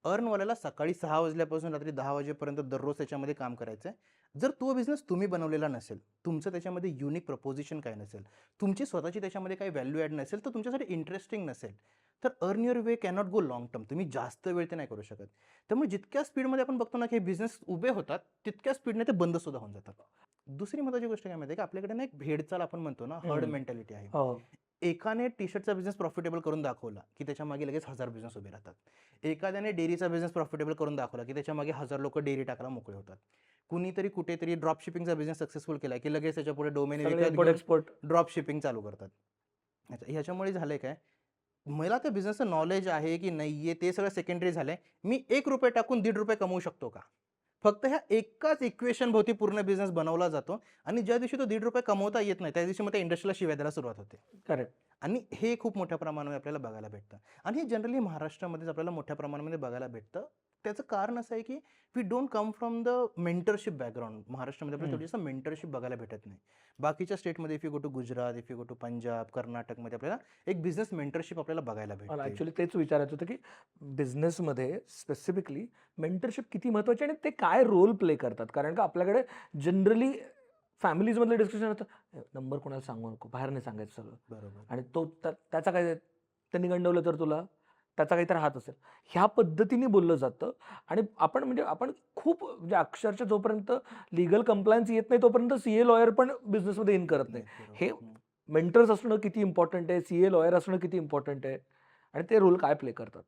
अर्नवाल्याला सकाळी 6 वाजल्यापासून रात्री 10 वाजेपर्यंत दररोज त्याच्यामध्ये काम करायचं आहे. जर तो बिझनेस तुम्ही बनवलेला नसेल, तुमचं त्याच्यामध्ये युनिक प्रपोजिशन काय नसेल, तुमची स्वतःची त्याच्यामध्ये काही व्हॅल्यू ॲड नसेल, तर तुमच्यासाठी इंटरेस्टिंग नसेल, तर earn your way cannot go long term. तुम्ही जास्त वेळ ते नाही करू शकत. त्यामुळे जितक्या स्पीडमध्ये आपण बघतो ना की हे बिझनेस उभे होतात, तितक्या स्पीडने ते बंद सुद्धा होऊन जातात. दुसरी महत्त्वाची गोष्ट काय माहिती आहे, की आपल्याकडे ना एक भेडचाल आपण म्हणतो ना, हर्ड मेंटॅलिटी आहे. हो. एकाने टी-शर्टचा बिझनेस प्रॉफिटेबल करून दाखवला, की त्याच्यामागे लगेच 1000 बिझनेस उभे राहतात. एखाद्याने डेअरीचा बिझनेस प्रॉफिटेबल करून दाखवला, की त्याच्यामागे 1000 लोकं डेअरी टाकायला मोकळे होतात. कुणीतरी कुठेतरी ड्रॉप शिपिंगचा बिझनेस सक्सेसफुल केला, की लगेच त्याच्यापुढे डोमेन सगळे विकत इम्पोर्ट घेऊन एक्सपोर्ट. ड्रॉप शिपिंग चालू करतात. ह्याच्यामुळे झालंय काय, मला त्या बिझनेसचं नॉलेज आहे की नाहीये ते सगळं सेकंडरी झालंय. मी ₹1 टाकून ₹1.5 कमवू शकतो का? फक्त ह्या एकाच इक्वेशन भोवती पूर्ण बिझनेस बनवला जातो, आणि ज्या दिवशी तो ₹1.5 कमवता येत नाही, त्या दिवशी मग त्या इंडस्ट्रीला शिव्या द्यायला सुरुवात होते. करेक्ट. आणि हे खूप मोठ्या प्रमाणावर आपल्याला बघायला भेटतं, आणि हे जनरली महाराष्ट्रामध्येच आपल्याला मोठ्या प्रमाणामध्ये बघायला भेटतं. त्याचं कारण असं आहे की we don't come from the mentorship background. महाराष्ट्रामध्ये आपल्याला तेवढी असं मेंटरशिप बघायला भेटत नाही. बाकीच्या स्टेटमध्ये if you go to Gujarat, if you go to Punjab, कर्नाटकमध्ये आपल्याला एक बिझनेस मेंटरशिप आपल्याला बघायला मला भेटते. ॲक्च्युअली तेच विचारायचं होतं की बिझनेसमध्ये स्पेसिफिकली मेंटरशिप किती महत्त्वाची आणि ते काय रोल प्ले करतात. कारण का आपल्याकडे जनरली फॅमिलीजमधलं डिस्कशन होतं, नंबर कोणाला सांगू नको, बाहेर नाही सांगायचं सगळं. बरोबर. आणि तो त्याचा काय, त्यांनी गंडवलं तर तुला, त्याचा काहीतरी हात असेल, ह्या पद्धतीने बोललं जातं. आणि आपण खूप म्हणजे अक्षरशः जोपर्यंत लिगल कंप्लायन्स येत नाही तोपर्यंत CA लॉयर पण बिझनेसमध्ये इन करत नाही. बरोबर. हे मेंटर्स असणं किती इम्पॉर्टंट आहे, CA लॉयर असणं किती इम्पॉर्टंट आहे आणि ते रोल काय प्ले करतात.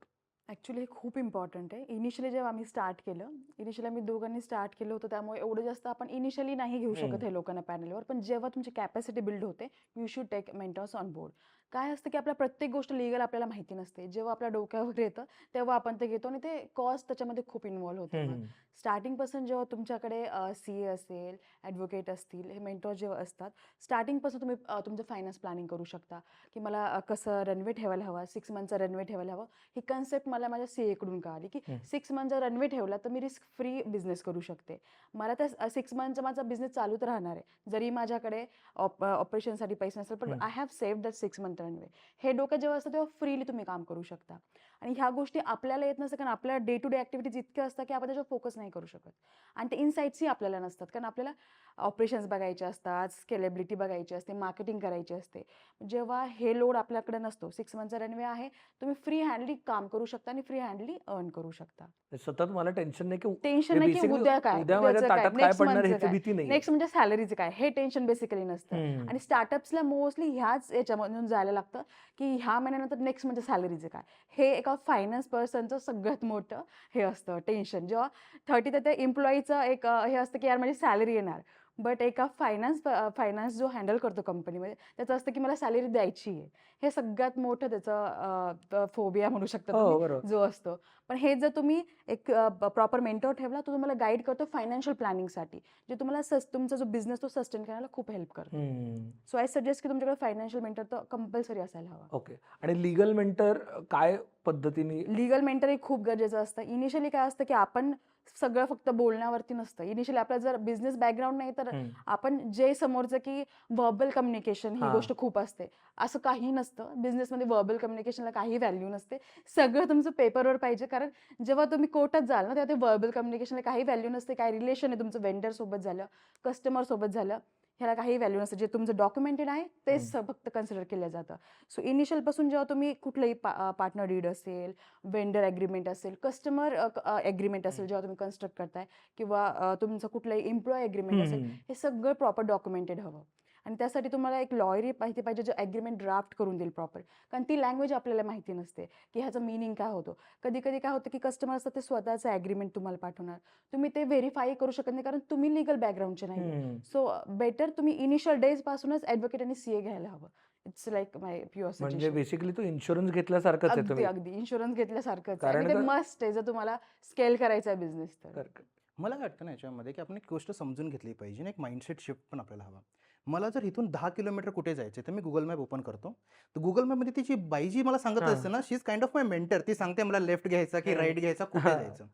ॲक्च्युली हे खूप इम्पॉर्टंट आहे. इनिशियली जेव्हा आम्ही स्टार्ट केलं, इनिशियली आम्ही दोघांनी स्टार्ट केलं होतं, त्यामुळे एवढं जास्त आपण इनिशियली नाही घेऊ शकत हे लोकांना पॅनलवर. पण जेव्हा तुमची कॅपॅसिटी बिल्ड होते, you should take mentors on board. काय असतं की आपल्या प्रत्येक गोष्ट लिगल आपल्याला माहिती नसते. जेव्हा आपल्या डोक्यावर येतं तेव्हा आपण ते घेतो, आणि ते कॉस्ट त्याच्यामध्ये खूप इन्व्हॉल्व होते. मग स्टार्टिंगपासून जेव्हा तुमच्याकडे CA असेल, ॲडव्होकेट असतील, हे मेंटॉर जेव्हा असतात, स्टार्टिंगपासून तुम्ही तुमचं फायनान्स प्लॅनिंग करू शकता, की मला कसं रनवे ठेवायला हवा, 6 मंथचा रनवे ठेवायला हवं. ही कन्सेप्ट मला माझ्या CA कडून कळाली, की 6 मंथ जर रनवे ठेवला तर मी रिस्क फ्री बिझनेस करू शकते. मला त्या 6 मंथचा माझा बिझनेस चालूच राहणार आहे, जरी माझ्याकडे ऑपरेशनसाठी पैसे नसेल, पण I have saved that 6 month runway. हे डोक्यात जेव्हा असतं तेव्हा फ्रीली तुम्ही काम करू शकता. आणि ह्या गोष्टी आपल्याला येत नसतात कारण आपल्या डे टू डे ॲक्टिव्हिटीज इतक्या असतात की आपण त्याच्यावर फोकस नाही करू शकत. आणि ते इन्साईट्सही आपल्याला नसतात कारण आपल्याला ऑपरेशन्स बघायचे असतात, स्केलेबिलिटी बघायची असते, मार्केटिंग करायची असते. जेव्हा हे लोड आपल्याकडे नसतो, 6 मंथचा रनवे आहे, तुम्ही फ्री हँडली काम करू शकता आणि फ्री हँडली अर्न करू शकता. सतत मला टेन्शन नाही की टेन्शन नाही की बेसिकली उद्या काय, उद्या माझ्या उद्याचं काय, ताटात काय नेक्स्ट पडणार मंथचं ह्याची काय, भीती नाहीये. नेक्स्ट म्हणजे सॅलरीचं काय, हे टेन्शन बेसिकली नसतं. हम्म. आणि स्टार्टअप्सला मोस्टली ह्याच याच्यामधून जायला लागतं की ह्या महिन्यानंतर नेक्स्ट म्हणजे सॅलरीचं काय. हे एका फायनान्स पर्सनचं सगळ्यात मोठं हे असतं टेन्शन. जेव्हा 30 त्या एम्प्लॉईचं एक हे असतं की यार माझी सॅलरी येणार. बट एका फायनान्स जो हँडल करतो कंपनीमध्ये त्याचं असतं की मला सॅलरी द्यायची आहे. हे सगळ्यात मोठं त्याचं फोबिया म्हणू शकता हो तुम्ही बरोबर. जो असतो. पण हे जर तुम्ही एक प्रॉपर मेंटॉर ठेवला तो तुम्हाला गाईड करतो फायनान्शियल प्लॅनिंगसाठी, जे तुम्हाला तुमचा जो बिझनेस तो सस्टेन करायला खूप हेल्प करतो. हम्म. सो आय सजेस्ट की तुमच्याकडे फायनान्शियल मेंटर तर कंपल्सरी असायला हवा. ओके. आणि लीगल मेंटर काय पद्धतीने? लीगल मेंटर हे खूप गरजेचं असतं. इनिशियली काय असतं की आपण सगळं फक्त बोलण्यावरती नसतं. इनिशियली आपला जर बिझनेस बॅकग्राऊंड नाही तर हम्म. आपण जे समोरचं की व्हर्बल कम्युनिकेशन ही हा. गोष्ट खूप असते. असं काही नसतं. बिझनेसमध्ये व्हर्बल कम्युनिकेशनला काही व्हॅल्यू नसते. सगळं तुमचं पेपरवर पाहिजे कारण जेव्हा तुम्ही कोर्टात जाल ना तेव्हा ते व्हर्बल कम्युनिकेशनला काही व्हॅल्यू नसते. काय रिलेशन आहे तुमचं वेंडर सोबत झालं, कस्टमर सोबत झालं, ह्याला काही व्हॅल्यू नसते. जे तुमचं डॉक्युमेंटेड आहे तेच फक्त कन्सिडर केलं जातं. सो इनिशियलपासून जेव्हा तुम्ही कुठलंही पार्टनर डीड असेल, वेंडर ॲग्रीमेंट असेल, कस्टमर ॲग्रीमेंट असेल जेव्हा तुम्ही कन्स्ट्रक्ट करताय किंवा तुमचं कुठलंही एम्प्लॉय ॲग्रीमेंट असेल, हम्म. हे सगळं प्रॉपर डॉक्युमेंटेड हवं. आणि त्यासाठी तुम्हाला एक लॉयरही माहिती पाहिजे जो ॲग्रीमेंट ड्राफ्ट करून देईल प्रॉपर. कारण ती लँग्वेज आपल्याला माहिती नसते की ह्याचं मिनिंग काय होतो. कधी कधी काय होतं की कस्टमर असतात ते स्वतःचं ॲग्रीमेंट तुम्हाला पाठवणार. तुम्ही ते व्हेरीफाय करू शकत नाही कारण तुम्ही लिगल बॅकग्राऊंडचे नाही. हम्म. सो बेटर तुम्ही इनिशियल डेजपासूनच ॲडव्होकेट आणि CA घ्यायला हवं. इट्स लाईक माय प्युअर म्हणजे सजेशन. बेसिकली तो इन्शुरन्स घेतल्यासारखंच आहे अगदी तुम्ही. अगदी इन्शुरन्स घेतल्यासारखंच आहे कारण आणि ते का- मस्ट आहे जर तुम्हाला स्केल करायचा आहे बिझनेस तर. मला काय वाटतं ना याच्यामध्ये की आपण एक गोष्ट समजून घेतली पाहिजे आणि एक माइंडसेट शिफ्ट पण आपल्याला हवा. मला जर इथून 10 किलोमीटर कुठे जायचं तर मी गुगल मॅप ओपन करतो. तर गुगल मॅपमध्ये ती जी बाई जी मला सांगत हां. असते ना, she is kind of my mentor. ती सांगते मला लेफ्ट घ्यायचा की हम्म. राईट घ्यायचा, कुठे हां. जायचं.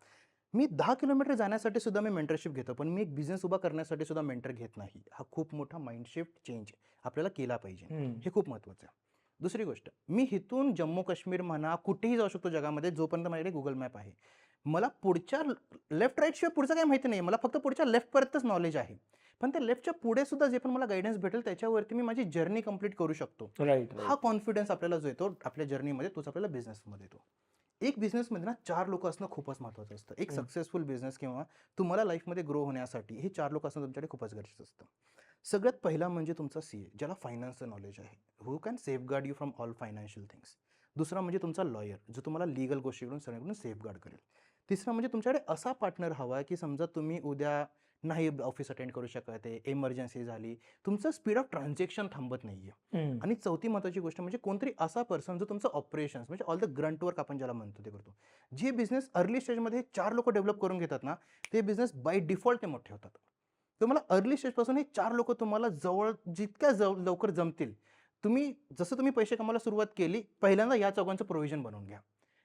मी 10 किलोमीटर जाण्यासाठी सुद्धा मी मेंटरशिप घेतो. पण मी एक बिझनेस उभा करण्यासाठी सुद्धा मेंटर घेत नाही. हा खूप मोठा माइंडशिफ्ट चेंज आपल्याला केला पाहिजे. हम्म. हे खूप महत्त्वाचं आहे. दुसरी गोष्ट, मी इथून जम्मू काश्मीर म्हणा कुठेही जाऊ शकतो जगामध्ये जोपर्यंत माझ्याकडे गुगल मॅप आहे. मला पुढच्या लेफ्ट राईट शिवाय पुढचं काही माहिती नाही. मला फक्त पुढच्या लेफ्टपर्यंतच नॉलेज आहे. पण त्या लेफ्टच्या पुढे सुद्धा जे पण मला गाईडन्स भेटेल त्याच्यावरती मी माझी जर्नी कंप्लीट करू शकतो. राईट. हा कॉन्फिडन्स आपल्याला जो येतो आपल्या जर्नीमध्ये तोच आपल्याला बिझनेसमध्ये येतो. एक बिझनेसमध्ये ना 4 लोक असणं खूपच महत्त्वाचं असतं. एक सक्सेसफुल बिझनेस किंवा तुम्हाला लाईफमध्ये ग्रो होण्यासाठी हे 4 लोक असणं तुमच्याकडे खूपच गरजेचं असतं. सगळ्यात पहिला म्हणजे तुमचा CA ज्याला फायनान्सचं नॉलेज आहे, who can safeguard you from all financial things. दुसरा म्हणजे तुमचा लॉयर जो तुम्हाला लीगल गोष्टीकडून सगळ्याकडून सेफगार्ड करेल. तिसरा म्हणजे तुमच्याकडे असा पार्टनर हवा आहे की समजा तुम्ही उद्या नाही ऑफिस अटेंड करू शकत आहे, एमर्जन्सी झाली, तुमचं स्पीड ऑफ ट्रान्झॅक्शन थांबत नाही आहे. आणि चौथी महत्त्वाची गोष्ट म्हणजे कोणतरी असा पर्सन जो तुमचं ऑपरेशन्स म्हणजे ऑल द ग्रंट वर्क आपण ज्याला म्हणतो ते करतो. जे बिझनेस अर्ली स्टेजमध्ये 4 लोक डेव्हलप करून घेतात ना, ते बिझनेस बाय डिफॉल्ट ते मोठे होतात. तुम्हाला अर्ली स्टेजपासून हे 4 लोक तुम्हाला जितक्या लवकर जमतील. जसं तुम्ही पैसे कमवायला सुरुवात केली, पहिल्यांदा या चौघांचं प्रोव्हिजन बनवून घ्या.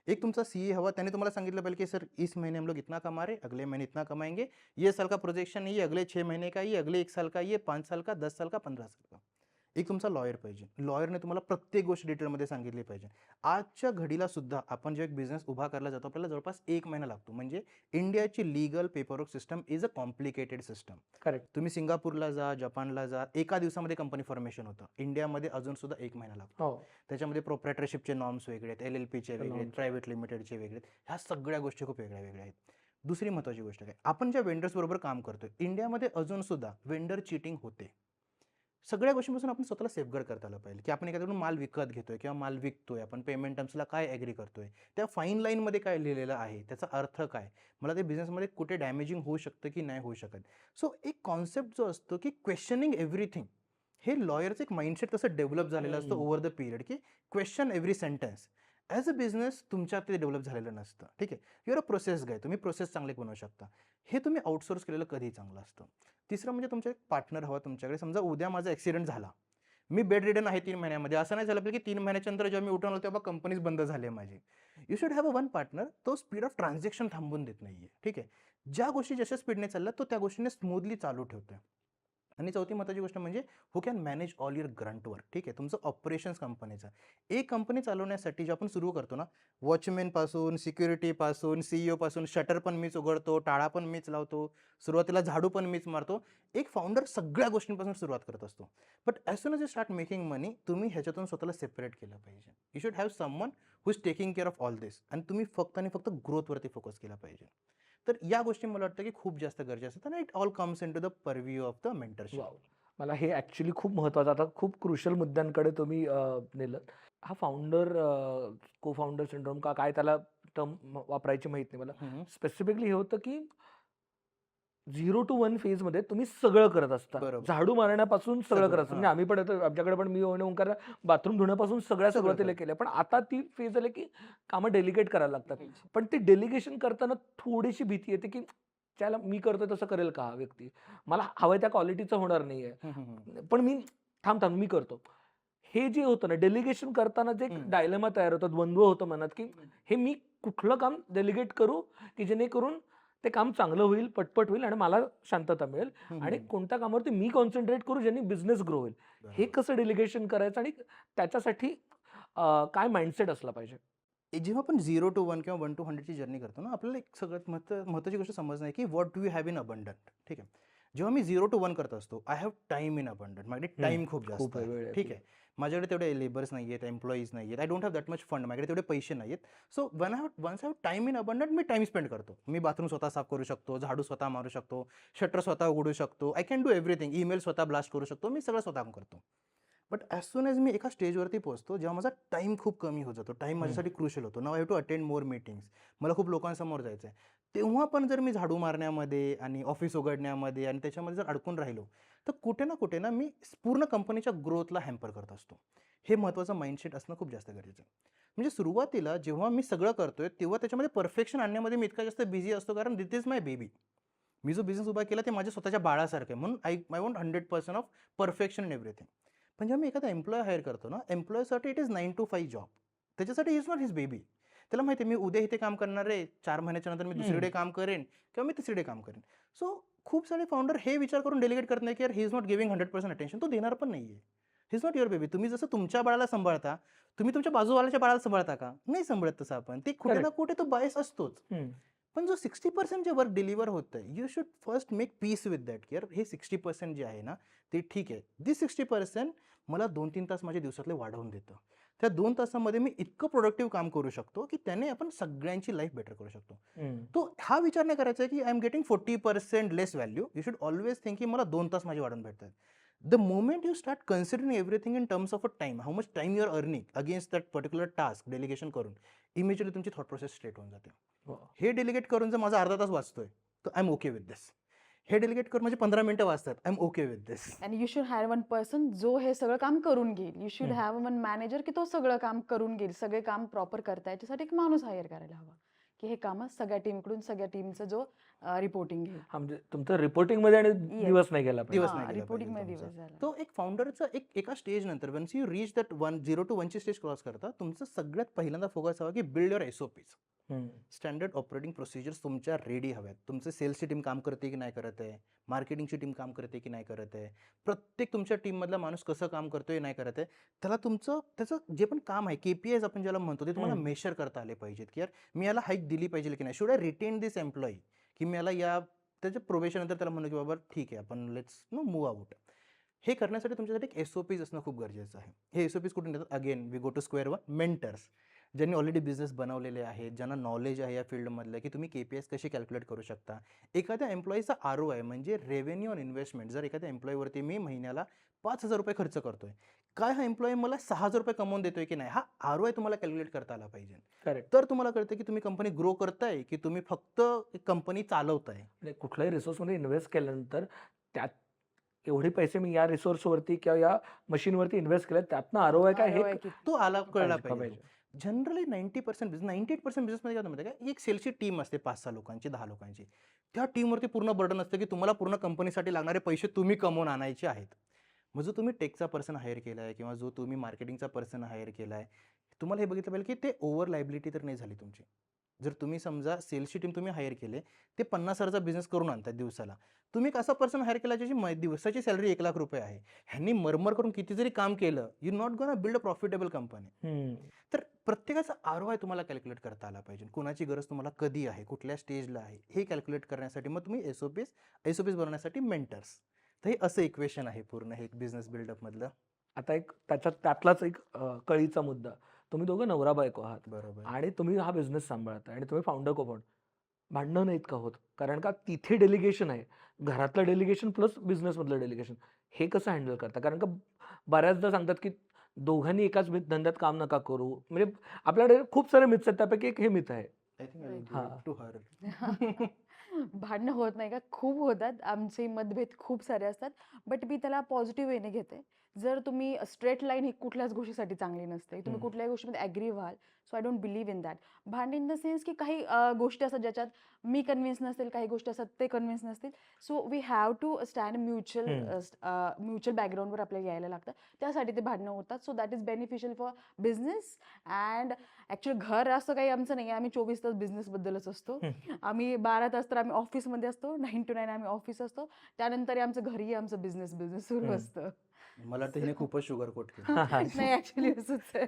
एक तुमचा CA हवा, त्याने तुम्हाला सांगितलं पाहिजे की सर इस महीने हम लोग इतना कमा रहे, अगले महीने इतना कमाएंगे, ये साल का प्रोजेक्शन ये, अगले 6 महीने का ये, अगले 1 साल का ये, 5 साल का, 10 साल का, 15 साल का. एक तुमचा लॉयर पाहिजे. लॉयरने तुम्हाला प्रत्येक गोष्ट डिटेलमध्ये सांगितली पाहिजे. आजच्या घडीला सुद्धा आपण जेव्हा एक बिझनेस उभा करायला जातो आपल्याला जवळपास 1 महिना लागतो. म्हणजे इंडियाची legal paperwork system is a complicated system. Correct. तुम्ही सिंगापूरला जा, जपानला जा, एका दिवसामध्ये कंपनी फॉर्मेशन होतं. इंडियामध्ये अजून सुद्धा 1 महिना लागतो. हो. त्याच्यामध्ये प्रोप्रायटरशिपचे नॉर्म्स वेगळे आहेत, LLPचे वेगळे आहेत, norms. प्रायव्हेट लिमिटेडचे वेगळे आहेत. ह्या सगळ्या गोष्टी खूप वेगळ्या वेगळ्या आहेत. दुसरी महत्त्वाची गोष्ट काय, आपण ज्या वेंडर्स बरोबर काम करतोय इंडियामध्ये अजून सुद्धा वेंडर चीटिंग होते. सगळ्या गोष्टींपासून आपण स्वतःला सेफगार्ड करता आलं पाहिजे की आपण एखाद्याकडून माल विकत घेतोय किंवा माल विकतोय, आपण पेमेंट टर्म्सला काय ॲग्री करतोय, त्या फाईन लाईनमध्ये काय लिहिलेलं आहे, त्याचा अर्थ काय, मला ते बिझनेसमध्ये कुठे डॅमेजिंग होऊ शकतं की नाही होऊ शकत. सो एक कॉन्सेप्ट जो असतो की क्वेश्चनिंग एव्हरीथिंग, हे लॉयरचं एक माइंडसेट तसं डेव्हलप झालेलं असतं ओव्हर द पिरियड की question every sentence. As a business तुमच्यात ते डेव्हलप झालेलं नसतं. ठीक आहे, युअर अ प्रोसेस गाय, तुम्ही प्रोसेस चांगले बनवू शकता. हे तुम्ही आउटसोर्स केलेलं कधीही चांगलं असतं. तिसरं म्हणजे तुमचा एक पार्टनर हवा तुमच्याकडे. समजा उद्या माझा ॲक्सिडेंट झाला, मी बेड रिडन आहे 3 महिन्यामध्ये, असं नाही झालं पाहिजे की 3 महिन्याच्या नंतर जेव्हा मी उठून आलो तेव्हा कंपनीज बंद झाली आहे माझी. You should have a one partner, तो स्पीड ऑफ ट्रान्झॅक्शन थांबून देत नाही आहे. ठीक आहे, ज्या गोष्टी जशा स्पीडने चालल्या तो त्या गोष्टीने स्मूथली चालू ठेवतोय. आणि चौथी महत्त्वाची गोष्ट म्हणजे who can manage all your grunt work. ठीक आहे, तुमचं ऑपरेशन्स कंपनीचं. एक कंपनी चालवण्यासाठी जे आपण सुरू करतो ना, वॉचमॅनपासून, सिक्युरिटीपासून, पासून शटर पण मीच उघडतो, टाळा पण मीच लावतो, सुरुवातीला झाडू पण मीच मारतो. एक फाउंडर सगळ्या गोष्टींपासून सुरुवात करत असतो. But as soon as you start making money, तुम्ही ह्याच्यातून स्वतःला सेपरेट केलं पाहिजे. You should have someone who is taking care of all this, आणि तुम्ही फक्त आणि फक्त ग्रोथवरती फोकस केला पाहिजे. तर या गोष्टी मला वाटतं की खूप जास्त गरजेचं असतात, आणि it all comes into the purview of the mentorship. Wow! मला हे ॲक्चुअली खूप महत्त्वाचं, आता खूप क्रुशियल मुद्द्यांकडे तुम्ही नेलत. हा को फाउंडर सिंड्रोम का काय त्याला टर्म वापरायची माहीत नाही मला. स्पेसिफिकली हे होतं की 0 to 1 फेजमध्ये तुम्ही सगळं करत असता. बरोबर. झाडू मारण्यापासून सगळं करत सगळं, असता. म्हणजे आम्ही पण आता आमच्याकडे पण मी आणि ओंकार बाथरूम धुण्यापासून सगळ्या सगळं सुरुवातीला करतो. केल्या. पण आता ती फेज आली की कामं डेलिगेट करायला लागतात. पण ते डेलिगेशन करताना थोडीशी भीती येते की त्याला मी करतोय तसं करेल का हा व्यक्ती? मला हवंय त्या क्वालिटीचं होणार नाहीये. पण मी थांब मी करतो. हे जे होतं ना डेलिगेशन करताना जे एक डायलेमा तयार होतो, द्वंद्व होतं मनात, की हे मी कुठलं काम डेलिगेट करू की जेणेकरून ते काम चांगलं होईल, पटपट होईल आणि मला शांतता मिळेल, आणि कोणत्या कामावरती मी कॉन्सन्ट्रेट करू ज्यांनी बिझनेस ग्रो होईल. हे कसं डेलिगेशन करायचं आणि त्याच्यासाठी काय माइंडसेट असला पाहिजे? जेव्हा आपण 0 to 1 किंवा 1 to 100 ची जर्नी करतो ना, आपल्याला एक सगळ्यात महत्त्वाची गोष्ट समजणं आहे की what do you have in abundant. ठीक आहे, जेव्हा मी 0 to 1 करत असतो, I have time in abundant. माझ्याकडे टाईम खूप जास्त खूप आहे. वेळ आहे. ठीक आहे, माझ्याकडे तेवढे लेबर्स नाही आहेत, एम्प्लॉईज नाही आहेत, I don't have that much fund, माझ्याकडे तेवढे पैसे नाही आहेत. So once I have time in abundant, मी टाईम स्पेंड करतो. मी बाथरूम स्वतः साफ करू शकतो, झाडू स्वतः मारू शकतो, शटर स्वतः उघडू शकतो, I can do everything, email स्वतः ब्लास्ट करू शकतो, मी सगळं स्वतः करतो. बट ॲज सून एज मी एका स्टेजवरती पोहोचतो, जेव्हा माझा टाईम खूप कमी होत जातो, टाईम माझ्यासाठी क्रुशियल होतो. Now I have to attend more meetings, मला खूप लोकांसमोर जायचं आहे. तेव्हा पण जर मी झाडू मारण्यामध्ये आणि ऑफिस उघडण्यामध्ये आणि त्याच्यामध्ये जर अडकून राहिलो, तर कुठे ना मी पूर्ण कंपनीच्या ग्रोथला हॅम्पर करत असतो. हे महत्त्वाचं माइंडसेट असणं खूप जास्त गरजेचं आहे. म्हणजे सुरुवातीला जेव्हा मी सगळं करतोय, तेव्हा त्याच्यामध्ये परफेक्शन आणण्यामध्ये मी इतका जास्त बिझी असतो, कारण दिस इज माय बेबी. मी जो बिझनेस उभा केला ते माझ्या स्वतःच्या बाळासारखं आहे, म्हणून I want 100% of perfection in everything. पण जेव्हा मी एखादा एम्प्लॉय हायर करतो ना, एम्प्लॉयसाठी इट इज 9 to 5 जॉब. त्याच्यासाठी इज नॉट हिज बेबी. त्याला माहिती आहे मी उद्या इथे काम करणार आहे, 4 महिन्याच्या नंतर मी दुसरीकडे काम करेन किंवा मी तिसरीकडे काम करेन. सो खूप सारे फाउंडर हे विचार करून डेलिगेट करत नाही की यार he is not giving 100% attention. तो देणार पण नाही आहे. He is not your baby. तुम्ही जसं तुमच्या बाळाला सांभाळता, तुम्ही तुमच्या बाजूवाल्याच्या बाळाला सांभाळता का? नाही सांभाळत तसं आपण. ते कुठे ना कुठे तो बायस असतोच. पण जो 60% जे वर्क डिलिव्हर होतं आहे, you should first make peace with that, की यार हे 60% जे आहे ना, ते ठीक आहे. दिस 60% मला 2-3 तास माझ्या दिवसातले वाढवून देतं. त्या 2 तासामध्ये मी इतकं प्रोडक्टिव्ह काम करू शकतो, की त्याने आपण सगळ्यांची लाईफ बेटर करू शकतो. तो हा विचार नाही करायचा आहे, की I am getting 40% less value. You should always think की मला 2 तास माझे वाढून भेटतात. The moment you start considering everything in terms of a time, how much time you are earning against that particular task delegation करून, immediately तुमची thought process straight होऊन जाते. हे डेलिगेट करून जर माझा अर्धा तास वाचतोय, तर आय एम ओके विथ दिस. हे डेलिगेट करून माझे 15 मिनिटं वाचतात, आय एम ओके विथ दिस. आणि you should have one person जो हे सगळं काम करून घेईल. You should have one manager की तो सगळं काम करून घेईल. सगळे काम प्रॉपर करता याच्यासाठी एक माणूस हायर करायला हवा, की हे कामं सगळ्या टीमकडून सगळ्या टीमचा जो रिपोर्टिंग घेईल. म्हणजे तुमचं रिपोर्टिंगमध्ये आणि दिवस नाही गेला पाहिजे. दिवस नाही गेला रिपोर्टिंग पाहिजे मध्ये तुमचा. दिवस झाला. तो एक फाउंडरचा एका स्टेज नंतर once you reach that 0 to 1 ची स्टेज क्रॉस करता, तुमचं सगळ्यात पहिल्यांदा फोकस हवा की build your SOPs. Standard operating procedures तुमच्या रेडी हव्यात. तुमचं सेल्सची टीम काम करते की नाही करत आहे, मार्केटिंगची टीम काम करते की नाही करत आहे, प्रत्येक तुमच्या टीममधला माणूस कसं काम करतोय नाही करत आहे, त्याला त्याचं जे पण काम आहे, KPIs आपण ज्याला म्हणतो, ते तुम्हाला मेजर करता आले पाहिजेत, की यार मी याला हाईक दिली पाहिजे की नाही, should I retain this employee, की मी याला त्याच्या प्रोबेशन नंतर त्याला म्हणू की बाबा ठीक आहे, आपण लेट्स मूव्ह आउट. हे करण्यासाठी तुमच्यासाठी एक SOPs असणं खूप गरजेचं आहे. हे SOPs कुठून येतात? Again we go to square one, mentors, ज्यांनी ऑलरेडी बिझनेस बनवलेले आहेत, ज्यांना नॉलेज आहे या फील्डमधलं, की तुम्ही KPIs कशी कॅल्क्युलेट करू शकता. एखाद्या एम्प्लॉईचा ROI म्हणजे रेव्हेन्यू ऑन इन्व्हेस्टमेंट. जर एखाद्या एम्प्लॉईवरती मी महिन्याला ₹5,000 खर्च करतोय, काय हा एम्प्लॉई मला ₹6,000 कमवून देतोय की नाही, हा ROI तुम्हाला कॅल्क्युलेट करता आला पाहिजे. करेक्ट. तर तुम्हाला कळतं की तुम्ही कंपनी ग्रो करताय की तुम्ही फक्त कंपनी चालवताय. म्हणजे कुठल्याही रिसोर्समध्ये इन्व्हेस्ट केल्यानंतर त्यात एवढे पैसे मी या रिसोर्सवरती किंवा या मशीनवरती इन्व्हेस्ट केले, त्यातनं ROI काय हे ROI किती? तो कळला पाहिजे. पाहिजे. जनरली 90% 98% बिझनेसमध्ये काय होतं का, एक सेल्सची टीम असते 5-6 लोकांची, 10 लोकांची. त्या टीमवरती पूर्ण बर्डन असतं की तुम्हाला पूर्ण कंपनीसाठी लागणारे पैसे तुम्ही कमवून आणायचे आहेत. मग जो तुम्ही टेकचा पर्सन हायर केला आहे किंवा जो तुम्ही मार्केटिंगचा पर्सन हायर केला आहे, तुम्हाला हे बघितलं पाहिजे की ते ओव्हर लायबिलिटी तर नाही झाली तुमची. जर तुम्ही समजा सेल्सची टीम तुम्ही हायर केले, ते 50,000चा बिझनेस करून आणतात दिवसाला. तुम्ही एक असा पर्सन हायर केला ज्याची दिवसाची सॅलरी ₹1,00,000 आहे. ह्यांनी मरमर करून किती जरी काम केलं, you not gonna build a profitable company. तर प्रत्येकाचा ROI तुम्हाला कॅल्क्युलेट करता आला पाहिजे. कुणाची गरज तुम्हाला कधी आहे, कुठल्या स्टेजला आहे, हे कॅल्क्युलेट करण्यासाठी मग तुम्ही SOPs बनवण्यासाठी मेंटर्स. तर हे असं इक्वेशन आहे पूर्ण हे बिझनेस बिल्डअपमधलं. आता एक त्यातलाच एक कळीचा मुद्दा. तुम्ही दोघं नवरा बायको आहात बरोबर. आणि तुम्ही हा बिझनेस सांभाळताय आणि तुम्ही फाउंडर को भांडणं नाहीत का होत? कारण का तिथे डेलिगेशन आहे. घरातलं डेलिगेशन प्लस बिझनेसमधलं डेलिगेशन. हे कसं हँडल करता? कारण का बऱ्याचदा सांगतात, की दोघांनी एकाच धंद्यात काम नका करू. म्हणजे आपल्याकडे खूप सारे मिथ्स आहेत, त्यापैकी एक हे मिथ आहे. I think I will give हां. It to her. भांडणं होत नाही का? खूप होतात. आमचे मतभेद खूप सारे असतात. बट मी त्याला पॉझिटिव्ह वेने घेते. जर तुम्ही स्ट्रेट लाईन ही कुठल्याच गोष्टीसाठी चांगली नसते. तुम्ही कुठल्याही गोष्टीमध्ये ॲग्री व्हाल. So I don't believe in that. भांडण इन द सेन्स की काही गोष्टी असतात ज्याच्यात मी कन्व्हिन्स नसेल, काही गोष्टी असतात ते कन्व्हिन्स नसतील. So we have to stand mutual बॅकग्राऊंडवर आपल्याला यायला लागतं. त्यासाठी ते भांडणं होतात. So that is beneficial for business and actually घर असं काही आमचं नाही आहे. आम्ही 24 तास बिझनेसबद्दलच असतो. आम्ही 12 तास तर आम्ही ऑफिसमध्ये असतो. 9 to 9 आम्ही ऑफिस असतो. त्यानंतर आमचं घरीही आमचं बिझनेस सुरू असतं. मला वाटतं हिने खूपच शुगर कोट केलं. नाही ॲक्च्युली असंच आहे.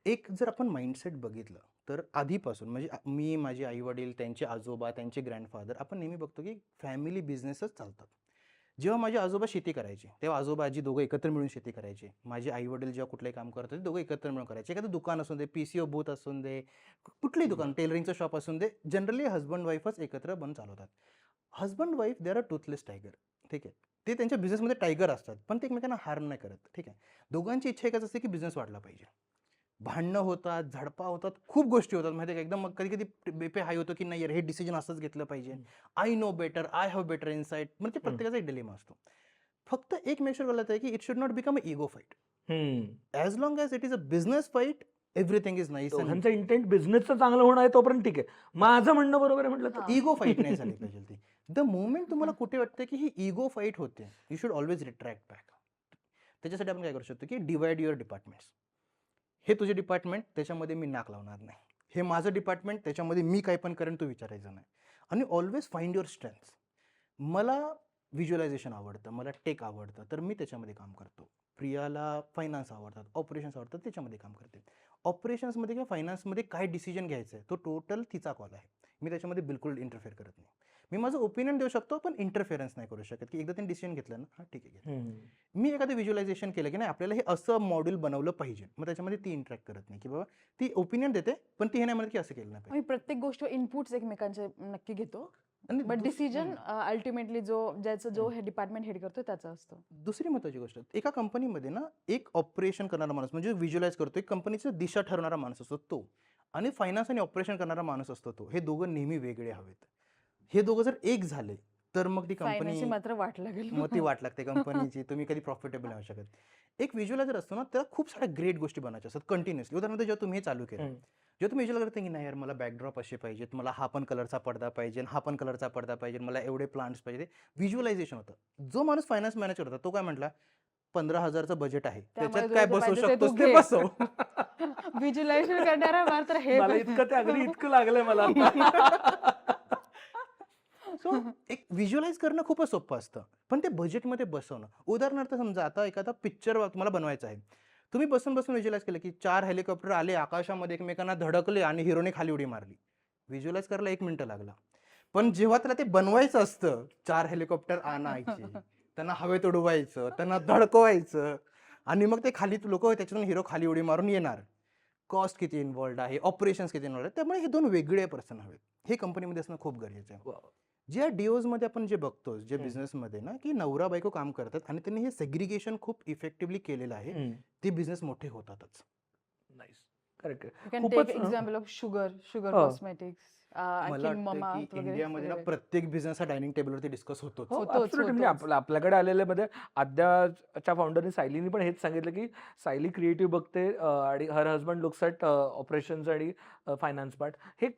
एक जर आपण माइंडसेट बघितलं तर आधीपासून म्हणजे मी, माझे आई-वडील, त्यांचे आजोबा, त्यांचे ग्रँडफादर आपण नेहमी बघतो की फॅमिली बिझनेसच चालतात. जेव्हा माझे आजोबा शेती करायचे, तेव्हा आजोबा आजी दोघं एकत्र मिळून शेती करायचे. माझे आई-वडील जेव्हा कुठलंही काम करत होते, दोघं एकत्र मिळून करायचे. एखादं दुकान असून दे, PCO बूथ असून दे, कुठलंही दुकान, टेलरिंगचं शॉप असून दे, जनरली हजबंड वाईफच एकत्र चालवतात. Husband wife they are a Toothless tiger. ठीक आहे. ते त्यांच्या बिझनेसमध्ये टायगर असतात, पण ते एकमेकांना हार्म नाही करत. ठीक आहे. दोघांची इच्छा एकच असते की बिझनेस वाढला पाहिजे. भांडणं होतात, झडपा होतात, खूप गोष्टी होतात माहिती आहे का. एकदम मग कधी-कधी BP हाय होतो की नाही यार हे डिसिजन असंच घेतलं पाहिजे. I know better, I have better insight. म्हणजे प्रत्येकाचा एक डिलेमा असतो. फक्त एक मेक शुअर करायचं आहे की it should not become a ego fight. As long as it is a business fight, everything is nice. दोघांचं इंटेंट बिझनेसचं चांगलं होणं आहे तोपर्यंत ठीक आहे. माझं म्हणणं बरोबर आहे म्हटलं तर हां. इगो फाईट नाही झाली पाहिजे ती. द मोमेंट तुम्हाला कुठे वाटतं की ही इगो फाईट होते, यू शुड ऑलवेज रिट्रॅक्ट बॅक. त्याच्यासाठी आपण काय करू शकतो की डिवाइड युअर डिपार्टमेंट्स. हे तुझे डिपार्टमेंट, त्याच्यामध्ये मी नाक लावणार नाही. हे माझं डिपार्टमेंट, त्याच्यामध्ये मी काय पण करेन तू विचारायचं नाही. आणि ऑलवेज फाइंड युअर स्ट्रेंथ्स. मला व्हिज्युअलायझेशन आवडतं, मला टेक आवडतं, तर मी त्याच्यामध्ये काम करतो. प्रियाला फायनान्स आवडतात, ऑपरेशन्स आवडतात, त्याच्यामध्ये काम करते. ऑपरेशन्समध्ये किंवा फायनान्समध्ये काय डिसिजन घ्यायचं आहे तो टोटल तिचा कॉल आहे. मी त्याच्यामध्ये बिलकुल इंटरफेअर करत नाही. मी माझं ओपिनियन देऊ शकतो, पण इंटरफेरन्स नाही करू शकत की एकदा त्यांनी डिसिजन घेतलं ना, हां ठीक आहे घेतलं. मी एखादं व्हिज्युअलायझेशन केलं की नाही आपल्याला हे असं मॉड्यूल बनवलं पाहिजे, मग त्याच्यामध्ये ती इंटरॅक्ट करत नाही की बाबा ती ओपिनियन देते, पण ती हे नाही म्हणत की असं केलं नाही पाहिजे. आम्ही प्रत्येक गोष्टीवर इनपुट्स एकमेकांचे नक्की घेतो. आणि बट डिसिजन अल्टिमेटली जो हे डिपार्टमेंट हेड करतो त्याचा असतो. दुसरी महत्त्वाची गोष्ट, एका कंपनीमध्ये ना एक ऑपरेशन करणारा माणूस म्हणजे व्हिज्युअलाइज करतो, एक कंपनीची दिशा ठरवणारा माणूस असतो तो, आणि फायनान्स आणि ऑपरेशन करणारा माणूस असतो तो. हे दोघं नेहमी वेगळे हवेत. हे दोघं जर एक झाले तर मग ती कंपनी, फायनान्सची मात्र वाट लागेल. मग ती वाट लागते कंपनीची. तुम्ही कधी प्रॉफिटेबल नाही होऊ शकत. एक व्हिज्युअलायझर असतो ना, त्याला खूप साऱ्या ग्रेट गोष्टी बनायच्या असतात कंटिन्युअसली. उदाहरणार्थ जेव्हा तुम्ही हे चालू केलं, जेव्हा तुम्ही व्हिज्युअल करता की नाही यार मला बॅकड्रॉप असे पाहिजेत, मला हा पण कलरचा पडदा पाहिजे, हा पण कलरचा पडदा पाहिजे, मला एवढे प्लांट्स पाहिजे, व्हिज्युअलायझेशन होतं. जो माणूस फायनान्स मॅनेज करतो तो काय म्हटला, 15,000चं बजेट आहे, त्याच्यात काय बसवू शकतोस ते बसव. व्हिज्युअलायझेशन करणारा मात्र हे मला इतकं ते अगदी इतकं लागलंय मला आता. सो एक व्हिज्युअलाइज करणं खूपच सोपं असतं, पण ते बजेटमध्ये बसवणं. उदाहरणार्थ समजा आता एखादा पिक्चर तुम्हाला बनवायचा आहे, तुम्ही बसून व्हिज्युअलाइज केलं की 4 हेलिकॉप्टर आले आकाशामध्ये एकमेकांना धडकले आणि हिरोने खाली उडी मारली. व्हिज्युअलाइज करायला 1 मिनिटं लागला. पण जेव्हा त्याला ते बनवायचं असतं, 4 हेलिकॉप्टर आणायचे, त्यांना हवेत उडवायचं, त्यांना धडकवायचं, आणि मग ते खाली लोक त्याच्यातून हिरो खाली उडी मारून येणार. कॉस्ट किती इन्व्हॉल्ड आहे, ऑपरेशन्स किती इन्व्हॉल्ड आहे. त्यामुळे हे 2 वेगळे पर्सन हवेत. हे कंपनीमध्ये असणं खूप गरजेचं आहे. ज्या DOजमध्ये आपण जे बघतो, जे बिझनेसमध्ये ना की नवरा बायको काम करतात आणि त्यांनी हे सेग्रिगेशन खूप इफेक्टिव्हली केलेलं आहे, ते बिझनेस मोठे होतातच. नाईस. करेक्ट. यू कॅन खूपच टेक एक्झाम्पल ऑफ शुगर हो. कॉस्मेटिक्स. मला वाटतं की इंडियामध्ये ना प्रत्येक बिझनेस हा डायनिंग टेबलवरती डिस्कस होतोच. हो, होतोच, absolutely. म्हणजे होतोच. आपल्याकडे आलेल्यामध्ये आद्याच्या फाउंडरनी सायलीनी पण हेच सांगितलं की सायली क्रिएटिव्ह बघते आणि her husband looks at operations आणि फायनान्स पार्ट. हे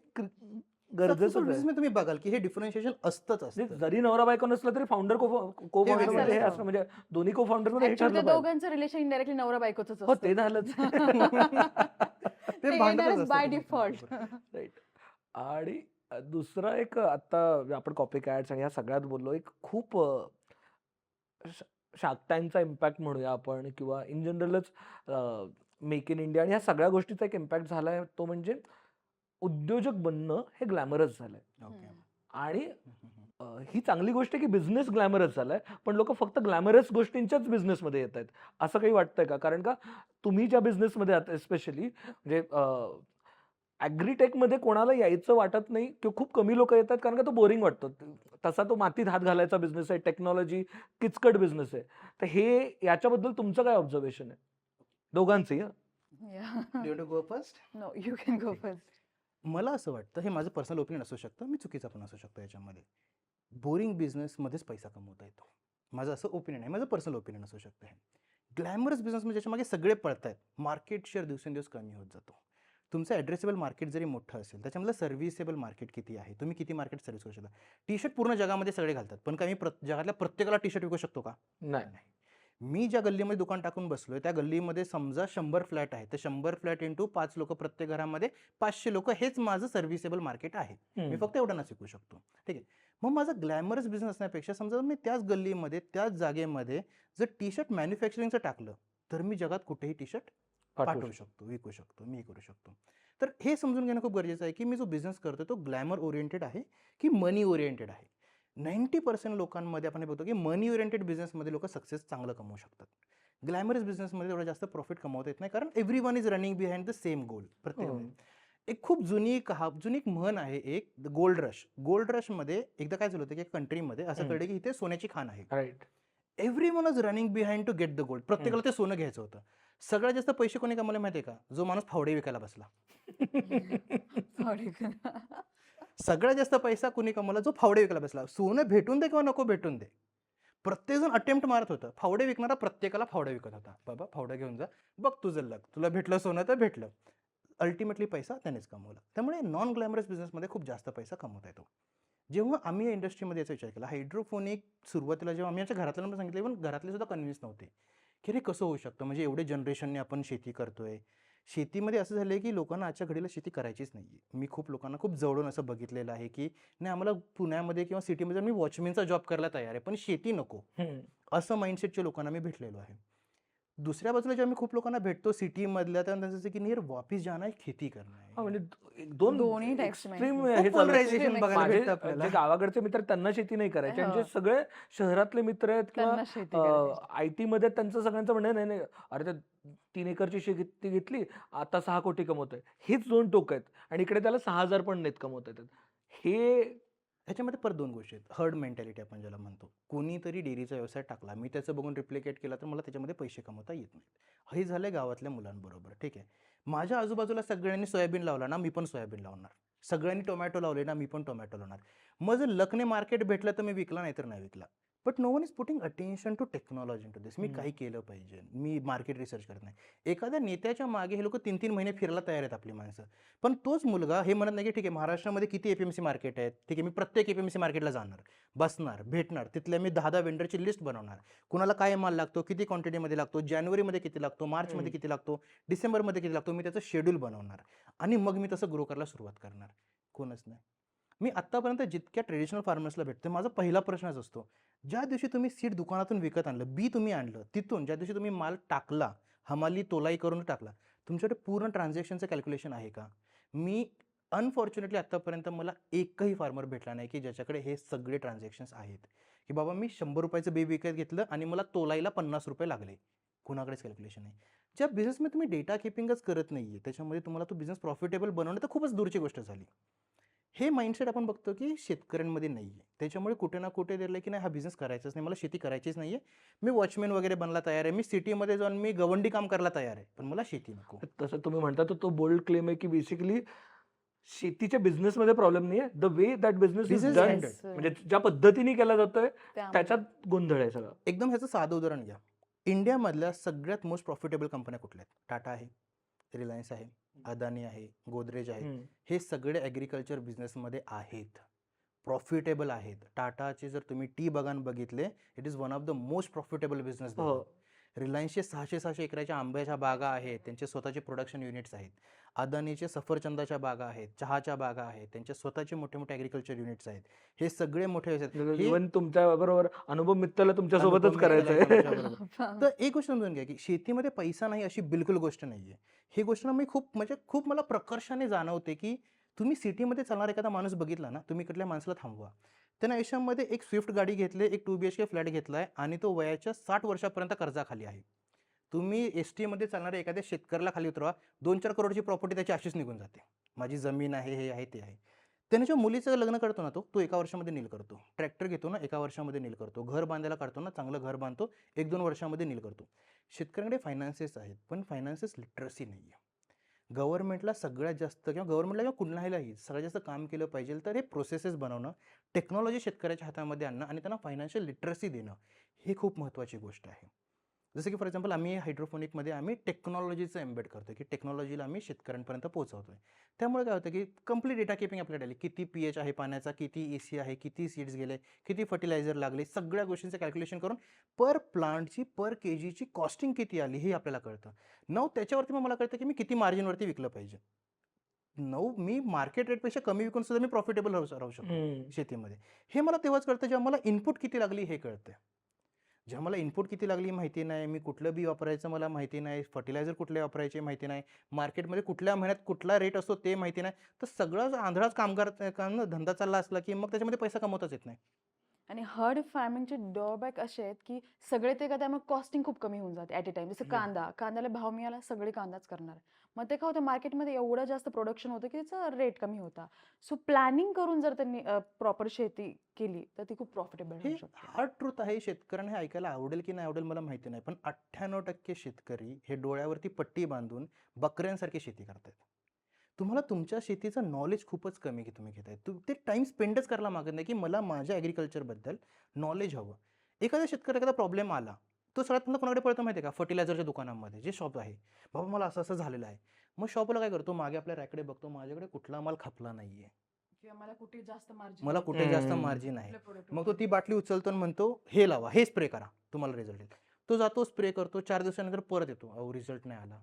गरजेचं आहे. बिझनेस तुम्ही बघाल की हे डिफरन्शिएशन असतंच म्हणजे असतं. जरी नवरा बायको नसलं तरी फाउंडर को फाउंडर वेगळं मध्ये हे असतं. असतं, म्हणजे दोन्ही को फाउंडर मध्ये हे Actually ठरलं ते पाहिजे. दोघांचं रिलेशन इनडायरेक्टली नवरा बायकोच हो, ते असतं. झालंच. ते भांडतच येणारच असतात बाय एकमेकांबरोबर. डिफॉल्ट. राईट. आणि दुसरा एक आता आपण कॉपी कॅट्स आणि ह्या सगळ्यात बोललो, एक खूप शार्क टँकचा इम्पॅक्ट म्हणूया आपण किंवा इन जनरलच मेक इन इंडिया आणि ह्या सगळ्या गोष्टीचा एक इम्पॅक्ट झालाय, तो म्हणजे उद्योजक बनणं हे ग्लॅमरस झालंय. ओके. आणि हम्म, हम्म. ही चांगली गोष्ट आहे की बिझनेस ग्लॅमरस झालाय, पण लोक फक्त ग्लॅमरस गोष्टींच्याच बिझनेसमध्ये येत आहेत, असं काही वाटतंय का? कारण का तुम्ही ज्या बिझनेसमध्ये आहात स्पेशली, म्हणजे ॲग्रीटेकमध्ये कोणाला यायचं वाटत नाही किंवा खूप कमी लोक येतात, कारण का तो बोरिंग वाटतो. तसा तो मातीत हात घालायचा बिझनेस आहे, टेक्नॉलॉजी किचकट बिझनेस आहे. तर हे याच्याबद्दल तुमचं काय ऑब्झर्वेशन आहे दोघांचंही? हं. Do you want to go first? No you can go Okay. First. मला असं वाटतं, हे माझं पर्सनल ओपिनियन असू शकतं, मी चुकीचा पण असू शकतो याच्यामध्ये. बोरिंग बिझनेसमध्येच पैसा कमवता येतो. माझं असं ओपिनियन आहे, माझं पर्सनल ओपिनियन असू शकतं हे. ग्लॅमरस बिझनेस म्हणजे ज्याच्या मागे सगळे पळतायत, मार्केट शेअर दिवसेंदिवस कमी होत जातो. तुमचं ॲड्रेसेबल मार्केट जरी मोठं असेल, त्याच्यामधलं सर्व्हिसेबल मार्केट किती आहे, तुम्ही किती मार्केट सर्व्हिस करू शकता. टी शर्ट पूर्ण जगामध्ये सगळे घालतात, पण काय मी जगातल्या प्रत्येकाला टी शर्ट विकू शकतो का? नाही. मी ज्या गल्लीमध्ये दुकान टाकून बसलोय, त्या गल्लीमध्ये समजा 100 फ्लॅट आहे, तर 100 फ्लॅट इंटू 5 लोक प्रत्येक घरामध्ये 500 लोक, हेच माझं सर्व्हिसेबल मार्केट आहे. मी हम्म. फक्त एवढं विकू शकतो. ठीक आहे. मग माझा ग्लॅमरस बिझनेस असण्यापेक्षा समजा मी त्याच गल्लीमध्ये त्याच जागेमध्ये जर टी शर्ट मॅन्युफॅक्चरिंगचं टाकलं, तर मी जगात कुठेही टी शर्ट पाठवू शकतो, विकू शकतो, मी करू शकतो. तर हे समजून घेणं खूप गरजेचं आहे की मी जो बिझनेस करतो तो ग्लॅमर ओरिएंटेड आहे की मनी ओरिएंटेड आहे. 90% लोकांमध्ये आपण हे बघतो की मनी ओरिएंटेड बिझनेसमध्ये लोक सक्सेस चांगलं कमवू शकतात. ग्लॅमरस बिझनेसमध्ये एवढं जास्त प्रॉफिट कमवता येत नाही, कारण every one is running behind the same गोल प्रत्येकामध्ये. एक खूप जुनी एक म्हण आहे, एक गोल्ड रश. गोल्ड रशमध्ये एकदा काय झालं होतं की कंट्रीमध्ये असं हम्म. कळलं की इथे सोन्याची खाण आहे. Right. Every one is running behind to get the gold. प्रत्येकाला ते सोनं घ्यायचं होतं. सगळ्यात जास्त पैसे कोणी कमवले माहिती आहे का? जो माणूस फावडे विकायला बसला. सॉरी. सगळ्यात जास्त पैसा कुणी कमवला? जो फावडे विकायला बसला. सोनं भेटून दे किंवा नको भेटून दे, प्रत्येकजण अटेम्प्ट मारत होतं. फावडे विकणारा प्रत्येकाला फावडे विकत होता. बाबा फावडं घेऊन जा, बघ तुझं लक, तुला भेटलं सोनं तर भेटलं. अल्टिमेटली पैसा त्यानेच कमवला. त्यामुळे नॉन ग्लॅमरस बिझनेसमध्ये खूप जास्त पैसा कमवता येतो. जेव्हा आम्ही या इंडस्ट्रीमध्ये याचा विचार केला, हायड्रोफोनिक सुरुवातीला जेव्हा आम्ही आमच्या घरातल्यांना सांगितलं, इव्हन घरातले सुद्धा कन्व्हिन्स नव्हते की हे कसं होऊ शकतं. म्हणजे एवढे जनरेशनने आपण शेती करतोय. शेतीमध्ये असं झालं आहे की लोकांना आजच्या घडीला शेती करायचीच नाही आहे. मी खूप लोकांना खूप जवळून असं बघितलेलं आहे की नाही, आम्हाला पुण्यामध्ये किंवा सिटीमध्ये मी वॉचमॅनचा जॉब करायला तयार आहे, पण शेती नको, असं माइंडसेटच्या लोकांना मी भेटलेलो आहे. दुसऱ्या बाजूला जेव्हा मी खूप लोकांना भेटतो सिटीमधल्या, तर त्यांचं असं की नाही यार, वापिस जाना है, खेती करना हा, है. म्हणजे दोन दोन्ही types एक्स्ट्रीम मध्ये. हे खूप चालू आहे. polarization बघायला माझे भेटतं आपल्याला. जे गावाकडचे मित्र आहेत, त्यांना शेती नाही करायची, आणि जे हो. सगळे शहरातले मित्र आहेत किंवा त्यांना शेती करायची. IT मध्ये, त्यांचं सगळ्यांचं म्हणणं आहे, नाही नाही, अरे ते 3 एकरची शेती घेतली, आता 6 कोटी कमवतोय. हेच दोन टोक आहेत, आणि इकडे त्याला 6,000 पण नाहीत कमवता येतात. हे ह्याच्यामध्ये परत दोन गोष्टी आहेत. हर्ड मेंटॅलिटी आपण ज्याला म्हणतो. कोणीतरी डेअरीचा व्यवसाय टाकला, मी त्याचं बघून रिप्लिकेट केला, तर मला त्याच्यामध्ये पैसे कमवता येत नाहीत. हे झालं गावातल्या मुलांबरोबर. ठीक आहे. माझ्या आजूबाजूला सगळ्यांनी सोयाबीन लावला ना, मी पण सोयाबीन लावणार. सगळ्यांनी टोमॅटो लावले ना, मी पण टोमॅटो लावणार. मग जर लकने मार्केट भेटलं तर मी विकला, नाही तर नाही विकला. But no one is putting attention to technology into this. मी काही केलं पाहिजे, मी मार्केट रिसर्च करत नाही. एखाद्या नेत्याच्या मागे हे लोक 3-3 महिने फिरायला तयार आहेत आपली माणसं. पण तोच मुलगा हे म्हणत नाही की ठीक आहे, महाराष्ट्रामध्ये किती APMC मार्केट आहेत, ठीक आहे, मी प्रत्येक APMC मार्केटला जाणार, बसणार, भेटणार, तिथल्या मी 10-10 वेंडरची लिस्ट बनवणार. कुणाला काय माल लागतो, किती क्वांटिटीमध्ये लागतो, जानेवारीमध्ये किती लागतो, मार्चमध्ये किती लागतो, डिसेंबरमध्ये किती लागतो, मी त्याचं शेड्यूल बनवणार आणि मग मी तसं ग्रो करायला सुरुवात करणार. कोणच नाही. मी आत्तापर्यंत जितक्या ट्रेडिशनल फार्मर्सला भेटतो, माझा पहिला प्रश्नच असतो, ज्या दिवशी तुम्ही सीड दुकानातून विकत आणलं, बी तुम्ही आणलं तिथून, ज्या दिवशी तुम्ही माल टाकला, हमाली तोलाई करून टाकला, तुमच्याकडे पूर्ण ट्रान्झॅक्शनचं कॅल्क्युलेशन आहे का? मी अनफॉर्च्युनेटली आत्तापर्यंत मला एकही फार्मर भेटला नाही की ज्याच्याकडे हे सगळे ट्रान्झॅक्शन्स आहेत, की बाबा मी 100 रुपयाचं बी विकत घेतलं आणि मला तोलाईला 50 रुपये लागले. कुणाकडेच कॅल्क्युलेशन नाही. ज्या बिझनेसमध्ये तुम्ही डेटा किपिंगच करत नाही आहे, त्याच्यामध्ये तुम्हाला तो बिझनेस प्रॉफिटेबल बनवणं तर खूपच दूरची गोष्ट झाली. हे माइंडसेट आपण बघतो की शेतकऱ्यांमध्ये नाही आहे. त्याच्यामुळे कुठे ना कुठे दिलं की नाही, हा बिझनेस करायचाच नाही, मला शेती करायचीच नाही आहे, मी वॉचमॅन वगैरे बनला तयार आहे, मी सिटीमध्ये जाऊन मी गवंडी काम करायला तयार आहे, पण मला शेती नको. तसं तुम्ही म्हणता, तर तो बोल्ड क्लेम आहे की बेसिकली शेतीच्या बिझनेसमध्ये प्रॉब्लेम नाही आहे, the way that business is Business done, handled. म्हणजे ज्या पद्धतीने केला जातोय त्यामुळे. त्याच्यात गोंधळ आहे सगळं. एकदम ह्याचं साधं उदाहरण घ्या. इंडियामधल्या सगळ्यात मोस्ट प्रॉफिटेबल कंपन्या कुठल्या आहेत? टाटा आहे, रिलायन्स आहे, अदानी आहे, गोदरेज आहे. हे सगळे ॲग्रिकल्चर बिझनेसमध्ये आहेत, प्रॉफिटेबल आहेत. टाटाचे जर तुम्ही टी बगान बघितले, it is one of the most profitable business. हो. रिलायन्सचे 600-600 एकराच्या आंब्याच्या बागा आहेत, त्यांचे स्वतःचे प्रोडक्शन युनिट्स आहेत. अदानीचे सफरचंदाच्या बागा आहेत, चहाच्या बागा आहेत, त्यांचे स्वतःचे मोठे मोठे ॲग्रिकल्चर युनिट्स आहेत. हे सगळे मोठे आहेत. हे इव्हन तुमच्या बरोबर अनुभव मित्तल तुमच्यासोबतच अनुभव मित्तल आहे करायचंय. आमच्याबरोबर. तर एक गोष्ट समजून घ्या, की शेतीमध्ये पैसा नाही अशी बिलकुल गोष्ट नाहीये. ही गोष्ट ना मी खूप मला प्रकर्षाने जाणवते, की तुम्ही सिटीमध्ये चालणारा एखादा माणूस बघितला ना, तुम्ही कुठल्या माणसाला थांबवा. त्यानं आयुष्यामध्ये एक स्विफ्ट गाडी घेतली, एक 2 BHK फ्लॅट घेतलाय आणि तो वयाच्या 60 वर्षापर्यंत कर्जाखाली आहे. तुम्ही एस-टीमध्ये चालणाऱ्या एखाद्या शेतकऱ्याला खाली उतरवा, 2-4 करोडची प्रॉपर्टी त्याची अशीच निघून जाते. माझी जमीन आहे, हे आहे, ते आहे. त्याने जेव्हा मुलीचं लग्न करतो ना तो एका वर्षामध्ये नील करतो. ट्रॅक्टर घेतो ना, एका वर्षामध्ये नील करतो. घर बांधायला काढतो ना, चांगलं घर बांधतो, 1-2 वर्षामध्ये नील करतो. शेतकऱ्यांकडे फायनान्सेस आहेत, पण फायनान्सेस लिटरसी नाही आहे. गव्हर्नमेंटला सगळ्यात जास्त किंवा गव्हर्नमेंटला किंवा कुणालाही सगळ्यात जास्त काम केलं पाहिजे तर हे प्रोसेसेस बनवणं, टेक्नॉलॉजी शेतकऱ्याच्या हातामध्ये आणणं आणि त्यांना फायनान्शियल लिटरसी देणं, ही खूप महत्त्वाची गोष्ट आहे. जसं की फॉर एक्झाम्पल आम्ही हायड्रोपोनिकमध्ये आम्ही टेक्नॉलॉजीचं एम्बेड करतो, की टेक्नॉलॉजीला आम्ही शेतकऱ्यांपर्यंत पोहोचवतोय. त्यामुळे काय होतं, की कंप्लीट डेटा कीपिंग आपल्याकडे आली. किती pH आहे पाण्याचा, किती EC आहे, किती सीड्स गेले, किती फर्टिलायझर लागले, सगळ्या गोष्टींचं कॅल्क्युलेशन करून पर प्लांटची, पर केजीची कॉस्टिंग किती आली हे आपल्याला कळतं. त्याच्यावरती मग मला कळतं, की मी किती मार्जिनवरती विकलं पाहिजे. मी मार्केट रेटपेक्षा कमी विकून सुद्धा मी प्रॉफिटेबल राहू शकतो शेतीमध्ये. हे मला तेव्हाच कळतं जेव्हा मला इनपुट किती लागली हे कळतं. जेव्हा मला इनपुट किती लागली माहिती नाही, मी कुठलं बी वापरायचं मला माहिती नाही, फर्टिलायझर कुठले वापरायचे माहिती नाही, मार्केटमध्ये कुठल्या महिन्यात कुठला रेट असतो ते माहिती नाही, तर सगळाच आंधळाच धंदा चालला असला की मग त्याच्यामध्ये पैसा कमवताच येत नाही. आणि हर्ड फार्मिंगचे ड्रॉबॅक असे आहेत की सगळे ते का त्यामुळे कॉस्टिंग खूप कमी होऊन जाते ॲट ए टाइम. जसं कांद्याला भाव मिळाला सगळे कांदाच करणार. मग ते काय होतं मार्केटमध्ये एवढं जास्त प्रोडक्शन होतं की त्याचा रेट कमी होता. सो प्लॅनिंग करून जर त्यांनी प्रॉपर शेती केली तर ती खूप प्रॉफिटेबल हे होऊ शकते. हार्ड ट्रूथ आहे. शेतकऱ्यांना हे ऐकायला आवडेल की नाही आवडेल मला माहिती नाही, पण 98% शेतकरी हे डोळ्यावरती पट्टी बांधून बकऱ्यांसारखी शेती करतात. तुम्हाला तुमच्या शेतीचं नॉलेज खूपच कमी की तुम्ही घेताय. ते टाइम स्पेंडच करायला मागत नाही, की मला माझ्या ॲग्रिकल्चरबद्दल नॉलेज हवं. एखाद्या शेतकऱ्याला एखादा प्रॉब्लेम आला, तो सगळ्यात पहिला कोणाकडे पळतो माहिती आहे का? फर्टिलायझरच्या दुकानामध्ये जे शॉप आहे. बाबा मला असं-असं झालेलं आहे. मग शॉपवाला काय करतो? मागे आपल्या रॅककडे बघतो, माझ्याकडे कुठला माल खपला नाहीये. किंवा मला कुठे जास्त मार्जिन मला कुठे जास्त मार्जिन आहे. मग तो ती बाटली उचलतो आणि म्हणतो, "हे लावा, हे स्प्रे करा, तुम्हाला रिझल्ट येईल." तो जातो स्प्रे करतो, 4 दिवसानंतर परत येतो. अहो रिझल्ट नाही आला.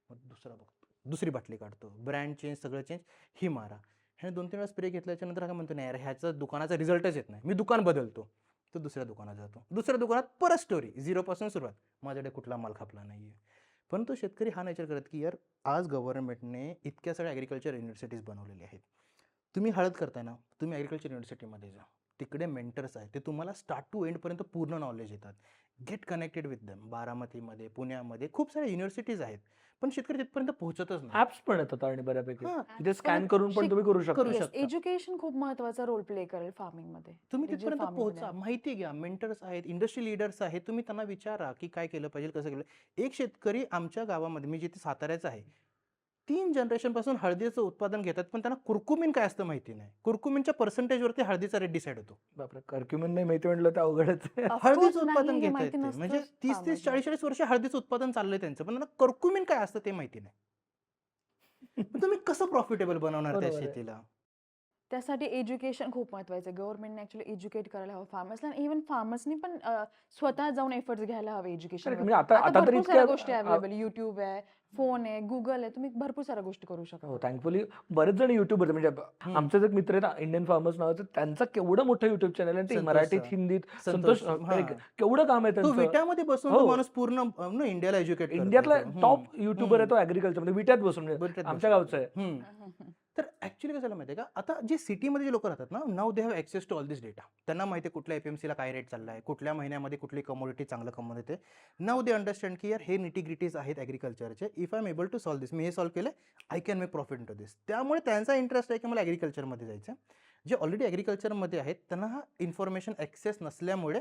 मग दुसरा बघतो, दुसरी बाटली काढतो, ब्रँड चेंज, सगळं चेंज, ही मारा. ह्याने 2-3 वेळा स्प्रे घेतल्याच्या नंतर काय म्हणतो, "नाही यार, ह्याचा दुकानाचा रिझल्टच येत नाही." मी दुकान बदलतो. तो दुसऱ्या दुकानात जातो. दुसऱ्या दुकानात परत स्टोरी, 0 पासून सुरुवात. माझ्याकडे कुठला माल खपला नाहीये. पण तो शेतकरी हा विचार करत, की यार आज गव्हर्नमेंटने इतक्या साऱ्या ॲग्रिकल्चर युनिव्हर्सिटीज बनवलेल्या आहेत. तुम्ही हळद करताय ना, तुम्ही ॲग्रिकल्चर युनिव्हर्सिटीमध्ये जा. तिकडे मेंटर्स आहेत. ते तुम्हाला स्टार्ट टू एंडपर्यंत पूर्ण नॉलेज देतात. Get connected with them. बारामतीमध्ये, पुण्यामध्ये खूप साऱ्या युनिव्हर्सिटीज आहेत. पण शेतकरी तिथपर्यंत पोहोचतच नाही. ॲप्स पण येतात आणि बऱ्यापैकी हां, तिथे स्कॅन करून पण तुम्ही करू शकता. करू शकता. एज्युकेशन खूप महत्वाचा रोल प्ले करेल फार्मिंगमध्ये. तुम्ही Digital तिथपर्यंत farming मध्ये. पोहोचा, माहिती घ्या. मेंटर्स आहेत, इंडस्ट्री लीडर्स आहेत. तुम्ही त्यांना विचारा, की काय केलं पाहिजे, कसं केलं. एक शेतकरी आमच्या गावामध्ये, मी जिथे साताऱ्याचा आहे, 3 जनरेशनपासून हळदीचं उत्पादन घेतात, पण त्यांना कुरकुमीन काय असतं माहिती नाही. कुरकुमीनच्या पर्सेंटेजवरती हळदीचा रेट डिसाईड होतो. बापरे, कर्क्युमिन नाही माहिती म्हटलं तर अवघडच आहे. Of हळदीचं course उत्पादन नाही, हे घेतायत माहिती ते. नसतंच म्हणजे 30-30, farmers ला. 40-40 वर्ष हळदीचं उत्पादन चाललंय त्यांचं, पण त्यांना कुरकुमीन काय असतं ते माहिती नाही. मग तुम्ही कसं प्रॉफिटेबल बनवणार त्या बरोबर आहे. शेतीला? त्यासाठी एज्युकेशन खूप महत्वाचं आहे. गव्हर्नमेंटने ॲक्च्युअली एज्युकेट करायला हवं फार्मर्सला आणि इव्हन फार्मर्सनी पण स्वतः जाऊन एफर्ट्स घ्यायला हवे एज्युकेशन. म्हणजे आता तर भरपूर इतक्या साऱ्या गोष्टी अवेलेबल, युट्यूब आहे, फोन आहे, गुगल आहे, तुम्ही भरपूर साऱ्या गोष्टी करू शकता. हो, थँकफुली बरेच जण युट्यूबर म्हणजे आमचे जे मित्र आहेत इंडियन फार्मर्स नावाचं, त्यांचं केवढं मोठं युट्यूब चॅनल आहे. ते संतोष मराठीत, sir. हिंदीत संतोष, संतोष हां. केवढं काम आहे तो त्यांचं. विट्यामध्ये बसून हो. तो माणूस पूर्ण इंडियाला एज्युकेट इंडियातला टॉप युट्यूबर आहे तो ऍग्रिकल्चर मध्ये, विट्यात बसून आमच्या गावचं आहे. तर ऍक्च्युली कसं झालं माहिती आहे का, आता जे सिटीमध्ये जे लोक राहतात ना, now they have access to all this data. त्यांना माहिती आहे कुठल्या एपीएमसीला काय रेट चाललाय, कुठल्या महिन्यामध्ये कुठली कमोडिटी चांगलं कमवून येते. नाव दे अंडरस्टँड की यार हे निटीग्रिटीज आहेत ॲग्रिकल्चरचे. If I am able to solve this, मी हे सॉल्व केलं, I can make profit into this. त्यामुळे त्यांचा इंटरेस्ट आहे की मला ॲग्रिकल्चरमध्ये जायचं. जे ऑलरेडी ॲग्रिकल्चरमध्ये आहेत त्यांना हा इन्फॉर्मेशन ॲक्सेस नसल्यामुळे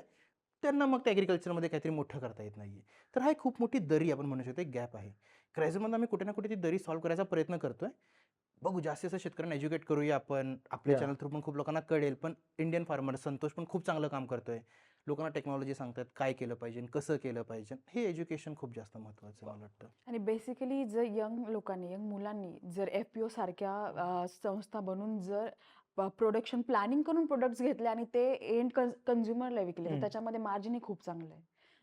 त्यांना मग त्या ॲग्रिकल्चरमध्ये काहीतरी मोठं करता येत नाही आहे. तर हा एक खूप मोठी दरी आपण म्हणू शकतो, एक गॅप आहे. क्रायझरमधून आम्ही कुठे ना कुठे ती दरी सॉल्व्ह करायचा प्रयत्न करतोय. बघू, जास्तीत जास्त शेतकऱ्यांना एज्युकेट करूया आपण. आपल्या चॅनल थ्रू पण खूप लोकांना कळेल. पण इंडियन फार्मर संतोष पण खूप चांगलं काम करतोय. लोकांना टेक्नॉलॉजी सांगतात, काय केलं पाहिजे, कसं केलं पाहिजे. हे एज्युकेशन खूप जास्त महत्त्वाचं आहे मला वाटतं. आणि बेसिकली जर यंग लोकांनी, यंग मुलांनी जर FPO सारख्या संस्था बनून जर प्रोडक्शन प्लॅनिंग करून प्रोडक्ट्स घेतले आणि ते एंड कन्झ्युमरला विकले तर त्याच्यामध्ये मार्जिनही खूप चांगलं आहे.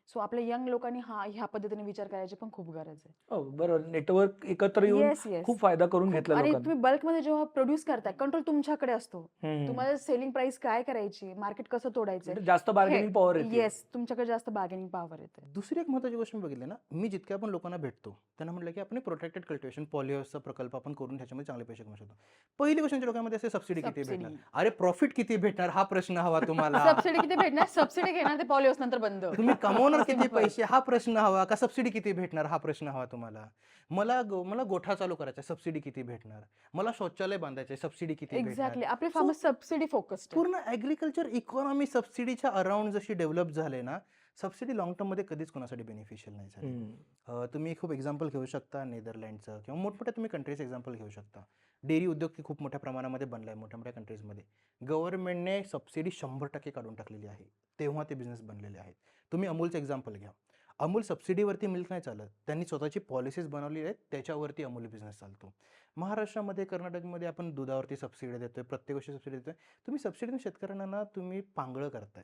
सो आपल्या यंग लोकांनी ह्या पद्धतीने विचार करायची पण खूप गरज आहे. हो, बरोबर. नेटवर्क एकत्र येऊन येस येस खूप फायदा करून खूप. घेतला आणि लोकांनी. तुम्ही बल्कमध्ये जेव्हा प्रोड्यूस करताय, कंट्रोल तुमच्याकडे असतो. हम्म. तुम्हाला सेलिंग प्राइस काय करायची, मार्केट कसं तोडायचंय, म्हणजे जास्त बार्गेनिंग पॉवर येते. येस तुमच्याकडे जास्त बार्गेनिंग पॉवर येते. दुसरी एक महत्त्वाची गोष्ट मी बघितली ना, मी जितक्या पण लोकांना भेटतो त्यांना म्हटलं की आपण प्रोटेक्टेड कल्टिवेशन पॉलीहाऊसचा प्रकल्प आपण करून त्याच्यामध्ये चांगले पैसे कमवू शकतो. पहिली गोष्ट लोकांमध्ये असे सबसिडी किती भेटणार, सबसिडी अरे प्रॉफिट किती भेटणार हा प्रश्न हवा तुम्हाला. सबसिडी किती भेटणार, सबसिडी घेणार ते पॉलिहाऊस नंतर बंद. तुम्ही कमवणार किती Simple. पैसे हा प्रश्न हवा का सबसिडी किती भेटणार हा प्रश्न हवा तुम्हाला. मला गोठा चालू करायचा सबसिडी किती भेटणार, मला शौचालय बांधायचे सबसिडी किती भेटणार. एक्झॅक्टली. आपले So, फार्मर्स सबसिडी फोकस्ड. पूर्ण ॲग्रिकल्चर इकॉनॉमी सबसिडीच्या अराउंड जशी डेव्हलप झाले ना, सबसिडी लॉंग टर्ममध्ये कधीच कोणासाठी बेनिफिशियल नाही झाली. हम्म. तुम्ही खूप एक्झाम्पल घेऊ शकता नेदरलँडचं किंवा मोठमोठ्या तुम्ही कंट्रीज एक्झाम्पल घेऊ शकता. डेअरी उद्योग की खूप मोठ्या प्रमाणामध्ये बनला आहे मोठ्या मोठ्या कंट्रीजमध्ये. गव्हर्नमेंटने सबसिडी 100% काढून टाकलेली आहे, तेव्हा ते बिझनेस बनलेले आहेत. तुम्ही अमूलचं एक्झाम्पल घ्या. अमूल सबसिडीवरती मिल्क नाही चालत, त्यांनी स्वतःची पॉलिसीज बनवली आहेत, त्याच्यावरती अमूल बिझनेस चालतो. महाराष्ट्रामध्ये कर्नाटकमध्ये आपण दुधावरती सबसिडी देतोय, प्रत्येक गोष्टी सबसिडी देतोय. तुम्ही सबसिडीने शेतकऱ्यांना ना तुम्ही पांगळं करताय.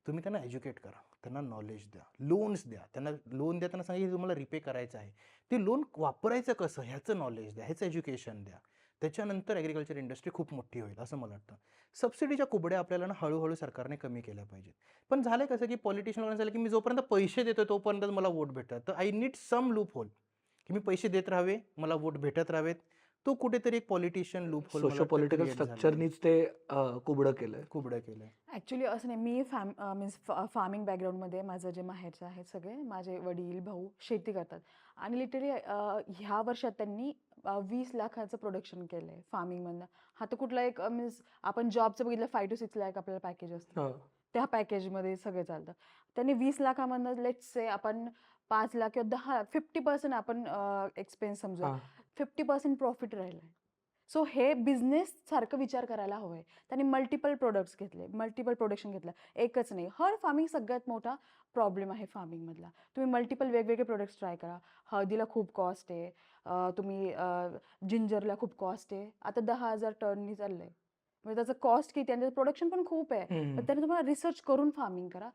तुम्ही त्यांना एज्युकेट करा, त्यांना नॉलेज द्या, लोन्स द्या, त्यांना लोन द्या, त्यांना सांगा की तुम्हाला रिपे करायचं आहे, ते लोन वापरायचं कसं ह्याचं नॉलेज द्या, ह्याचं एज्युकेशन द्या. त्याच्यानंतर ॲग्रिकल्चर इंडस्ट्री खूप मोठी होईल असं मला वाटतं. सबसिडीच्या कुबड्या आपल्याला ना हळूहळू सरकारने कमी केल्या पाहिजेत. पण झालं कसं की पॉलिटिशियन लोकांना झालं की मी जोपर्यंत पैसे देतो तोपर्यंत मला वोट भेटतात, तर I need some loophole की मी पैसे देत राहावे, मला वोट भेटत राहावेत. तो कुठेतरी एक politician loophole socio political स्ट्रक्चरनीच ते कुबडं केलंय. कुबडं केलंय. ॲक्च्युली असं नाही, मी मीन्स फार्मिंग बॅकग्राऊंडमध्ये माझं जे माहेरचं आहेत सगळे माझे वडील भाऊ शेती करतात. आणि लिटरली ह्या वर्षात त्यांनी 20 लाखाचं प्रोडक्शन केलं आहे फार्मिंगमधनं. हा तर कुठला एक मीन्स आपण जॉबचं बघितलं 5 to 6 लाख आपल्याला पॅकेज असतं, हा. त्या पॅकेजमध्ये सगळं चालतं. त्यांनी 20 लाखामधनं लेट्स से आपण 5 लाख किंवा 50% आपण एक्सपेन्स समजू, हा. 50% प्रॉफिट राहिलं आहे. सो हे बिझनेस सारखं विचार करायला हवं आहे. त्यांनी मल्टिपल प्रोडक्ट्स घेतले, मल्टिपल प्रोडक्शन घेतलं, एकच नाही. हळद फार्मिंग सगळ्यात मोठा प्रॉब्लेम आहे फार्मिंगमधला. तुम्ही मल्टिपल वेगवेगळे प्रोडक्ट्स ट्राय करा. हळदीला खूप कॉस्ट आहे, तुम्ही जिंजरला खूप कॉस्ट आहे. आता 10,000 टननी चाललंय, म्हणजे त्याचं कॉस्ट किती आणि त्याचं प्रोडक्शन पण खूप आहे. हम्म. पण त्याने तुम्हाला रिसर्च करून फार्मिंग करा,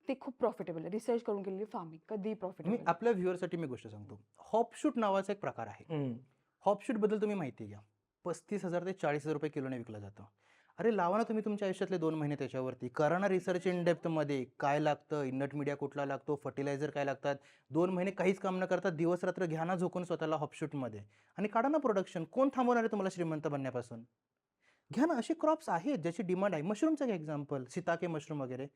ते खूप प्रॉफिटेबल आहे. रिसर्च करून केलेली फार्मिंग कधीही मी प्रॉफिटेबल. आपल्या व्ह्युअरसाठी मी गोष्ट सांगतो. हॉपशूट नावाचा एक प्रकार आहे. हम्म. हॉपशूटबद्दल तुम्ही माहिती घ्या. 35,000 ते 40,000 रुपये किलोने विकलं जातं. अरे लावा ना तुम्ही तुमच्या आयुष्यातले 2 महिने त्याच्यावरती. करा ना रिसर्च इन डेप्थमध्ये. काय लागतं, इनट मीडिया कुठला लागतो, फर्टिलायझर काय लागतात. 2 महिने काहीच काम न करता दिवस रात्र घ्या ना झोकून स्वतःला हॉपशूटमध्ये आणि काढा ना प्रोडक्शन. कोण थांबवणार आहे तुम्हाला श्रीमंत बनण्यापासून? घ्या ना, असे क्रॉप्स आहेत ज्याची डिमांड आहे. मशरूमचं घ्या एक्झाम्पल, सीताके मशरूम वगैरे.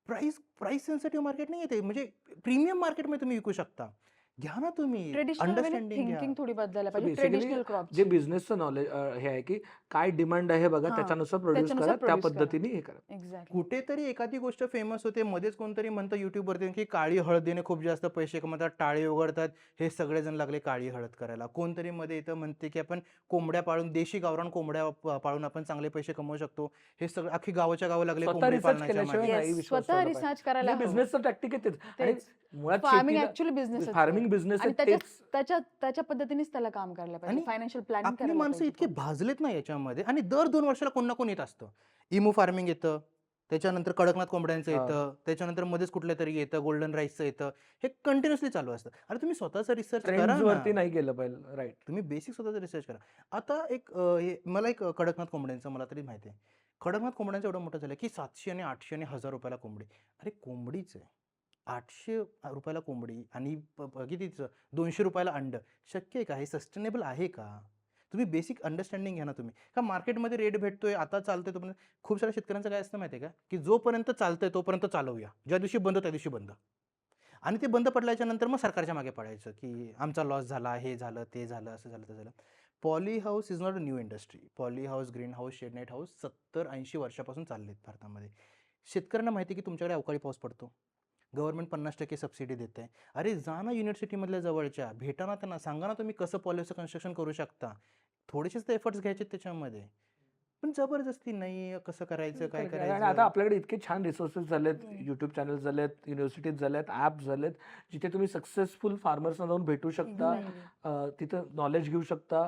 प्राईस सेन्सिटिव्ह मार्केट नाही आहे ते, म्हणजे प्रीमियम मार्केटमध्ये तुम्ही विकू शकता. घ्या ना तुम्ही, ट्रेडिशनल अंडरस्टँडिंग घ्या. थिंकिंग थोडी बदलायला So पाहिजे. basically ट्रेडिशनल क्रॉप जे बिझनेसचं नॉलेज हे आहे की काय डिमांड आहे बघा, हा, त्याच्यानुसार प्रोड्यूस करा, त्याच्यानुसार त्या produce करा. पद्धतीने हे करा. एक्झॅक्टली. कुठेतरी एखादी गोष्ट फेमस होते, मध्येच कोणतरी म्हणतं YouTubeवरती की काळी हळदीने खूप जास्त पैसे कमवतात, टाळे उघडतात, हे सगळेजण लागले काळी हळद करायला. कोणतरी मध्ये इथं म्हणते की आपण कोंबड्या पाळून, देशी गावरान कोंबड्या पाळून आपण चांगले पैसे कमवू शकतो. हे सगळं अख्खी गावाच्या गावं लागले स्वतः कोंबडी रिसर्च पालनाच्या केल्याशिवाय मागे. नाही Yes, विश्वास स्वतः ठेवला पाहिजे. रिसर्च करायला म्हणजे हवं. बिझनेसचं टॅक्टिक आहे तेच. आणि तेच. मुळात फार्मिंग शेतीला ऍक्च्युली बिझनेस फार्मिंग बिझनेस आणि आहे तेच. त्याच्या पद्धतीनेच त्याला काम करायला पाहिजे. आणि फायनान्शियल प्लॅनिंग आपली करायला माणसं पाहिजे. इतके भाजलेत ना याच्यामध्ये, आणि दर 2 वर्षाला कोण ना कोण येत असतं. इमू फार्मिंग येतं, त्याच्यानंतर कडकनाथ कोंबड्यांचं हा. येतं, त्याच्यानंतर मध्येच कुठलं तरी येतं, गोल्डन राईसचं येतं. हे कंटिन्युअसली चालू असतं. अरे तुम्ही स्वतःचा रिसर्च करा ट्रेंड्स वरती ना. नाही गेलं पाहिजे. राईट. तुम्ही बेसिक स्वतःचा रिसर्च करा. आता मला एक कडकनाथ कोंबड्यांचं मला तरी माहिती आहे. कडकनाथ कोंबड्यांचं एवढं मोठं झालं की 700 आणि 800 आणि 1000 रुपयाला कोंबडी. अरे कोंबडीच आहे. 800 रुपयाला कोंबडी आणि कितीचं 200 रुपयाला अंड. शक्य आहे का? हे सस्टेनेबल आहे का? तुम्ही बेसिक अंडरस्टँडिंग घ्या ना तुम्ही. का मार्केटमध्ये रेट भेटतोय, आता चालतंय तोपर्यंत. खूप साऱ्या शेतकऱ्यांचं काय असतं माहिती आहे का, की जोपर्यंत चालतंय तोपर्यंत चालवूया. ज्या दिवशी बंद त्या दिवशी बंद. आणि ते बंद पडल्याच्या नंतर मग सरकारच्या मागे पडायचं की आमचा लॉस झाला, हे झालं, ते झालं, असं झालं, ते झालं. Polyhouse is not a new industry. Polyhouse, greenhouse, shade net house 70-80 वर्षापासून चाललेत भारतामध्ये. शेतकऱ्यांना माहिती आहे की तुमच्याकडे अवकाळी पाऊस पडतो. गव्हर्नमेंट 50% सबसिडी देते. अरे जा ना युनिव्हर्सिटीमधल्या जवळच्या, भेटा ना त्यांना, सांगा ना तुम्ही कसं पॉलिसी कन्स्ट्रक्शन करू शकता. थोडेसेच ते एफर्ट्स घ्यायचे त्याच्यामध्ये. पण जबरदस्ती नाही, कसं करायचं, काय आणि आता करायचं. आपल्याकडे इतके छान रिसोर्सेस झालेत, युट्यूब चॅनल्स झालेत, युनिव्हर्सिटीज झाल्यात, ॲप्स झालेत, जिथे तुम्ही सक्सेसफुल फार्मर्सना जाऊन भेटू शकता, Exactly. तिथं नॉलेज घेऊ शकता.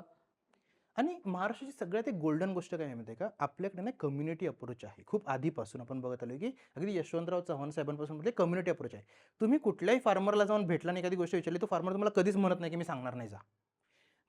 आणि महाराष्ट्राची सगळ्यात एक गोल्डन गोष्ट काय आहे माहिती आहे का, आपल्याकडे ना कम्युनिटी अप्रोच आहे. खूप आधीपासून आपण बघत आलो की अगदी यशवंतराव चव्हाण साहेबांपासून मध्ये कम्युनिटी अप्रोच आहे. तुम्ही कुठल्याही फार्मरला जाऊन भेटला आणि एखादी गोष्ट विचारली, तो फार्मर तुम्हाला कधीच म्हणत नाही की मी सांगणार नाही जा.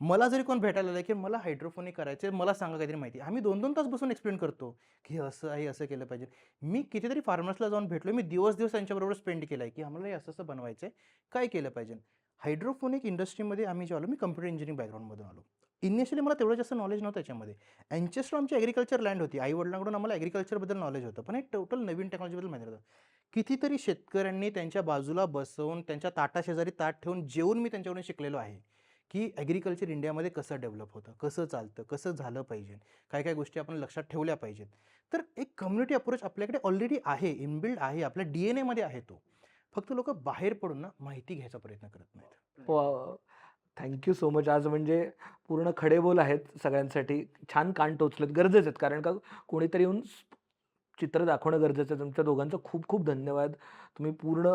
मला जरी कोण भेटायला आलं की मला हायड्रोपोनिक करायचं आहे, मला सांगा काहीतरी माहिती. आम्ही 2-2 तास बसून एक्सप्लेन करतो, की हे असं आहे, असं केलं पाहिजे. मी कितीतरी फार्मर्सला जाऊन भेटलोय. मी दिवस-दिवस त्यांच्याबरोबर स्पेंड केलाय, की आम्हाला हे असं-असं बनवायचं आहे, काय केलं पाहिजे? हायड्रोपोनिक इंडस्ट्रीमध्ये आम्ही जे आलो, मी कम्प्युटर इंजिनिअरिंग बॅकग्राऊंडमधून आलो. इनिशियली मला तेवढं जास्त नॉलेज नव्हतं याच्यामध्ये. अँचेस्टर आमची ॲग्रीकल्चर लँड होती. आई-वडिलांकडून आम्हाला ॲग्रीकल्चरबद्दल नॉलेज होतं. पण हे टोटल नवीन टेक्नॉलॉजीबद्दल माहिती नव्हतं. कितीतरी शेतकऱ्यांनी त्यांच्या बाजूला बसवून, त्यांच्या ताटाशेजारी ताट ठेवून जेवून मी त्यांच्याकडून शिकलेलो आहे, की ॲग्रीकल्चर इंडियामध्ये कसं डेव्हलप होतं, कसं चालतं, कसं झालं पाहिजे, काय-काय गोष्टी आपण लक्षात ठेवल्या पाहिजेत. तर एक कम्युनिटी अप्रोच आपल्याकडे ऑलरेडी आहे, इनबिल्ड आहे, आपल्या DNA आहे तो. फक्त लोकं बाहेर पडून ना माहिती घ्यायचा प्रयत्न करत नाहीत. Wow! Thank you so much. आज म्हणजे पूर्ण खडेबोल आहेत सगळ्यांसाठी. छान कान टोचलेत. गरजेचे आहेत. कारण का कोणीतरी येऊन चित्र दाखवणं गरजेचं आहे. तुमच्या दोघांचं खूप खूप धन्यवाद. तुम्ही पूर्ण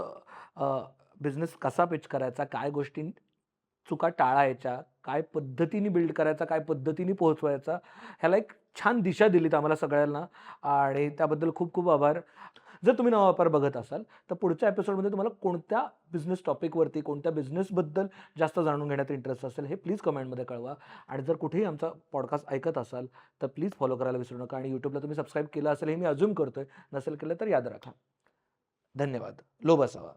बिझनेस कसा पिच करायचा, काय गोष्टी चुका टाळायच्या, काय पद्धतीने बिल्ड करायचा, काय पद्धतीने पोहोचवायचा, ह्याला एक छान दिशा दिलीत आम्हाला सगळ्यांना आणि त्याबद्दल खूप खूप आभार. जर तुम्ही नवा व्यापार बघत असाल, तर पुढच्या एपिसोडमध्ये तुम्हाला कोणत्या बिझनेस टॉपिकवरती, कोणत्या बिझनेसबद्दल जास्त जाणून घेण्यात इंटरेस्ट असेल, हे प्लीज कमेंटमध्ये कळवा. आणि जर कुठेही आमचा पॉडकास्ट ऐकत असाल, तर प्लीज फॉलो करायला विसरू नका. आणि यूट्यूबला तुम्ही सबस्क्राईब केलं असेल, हे मी अझ्युम करतोय. नसेल केलं तर याद राखा. धन्यवाद. लोभ असावा.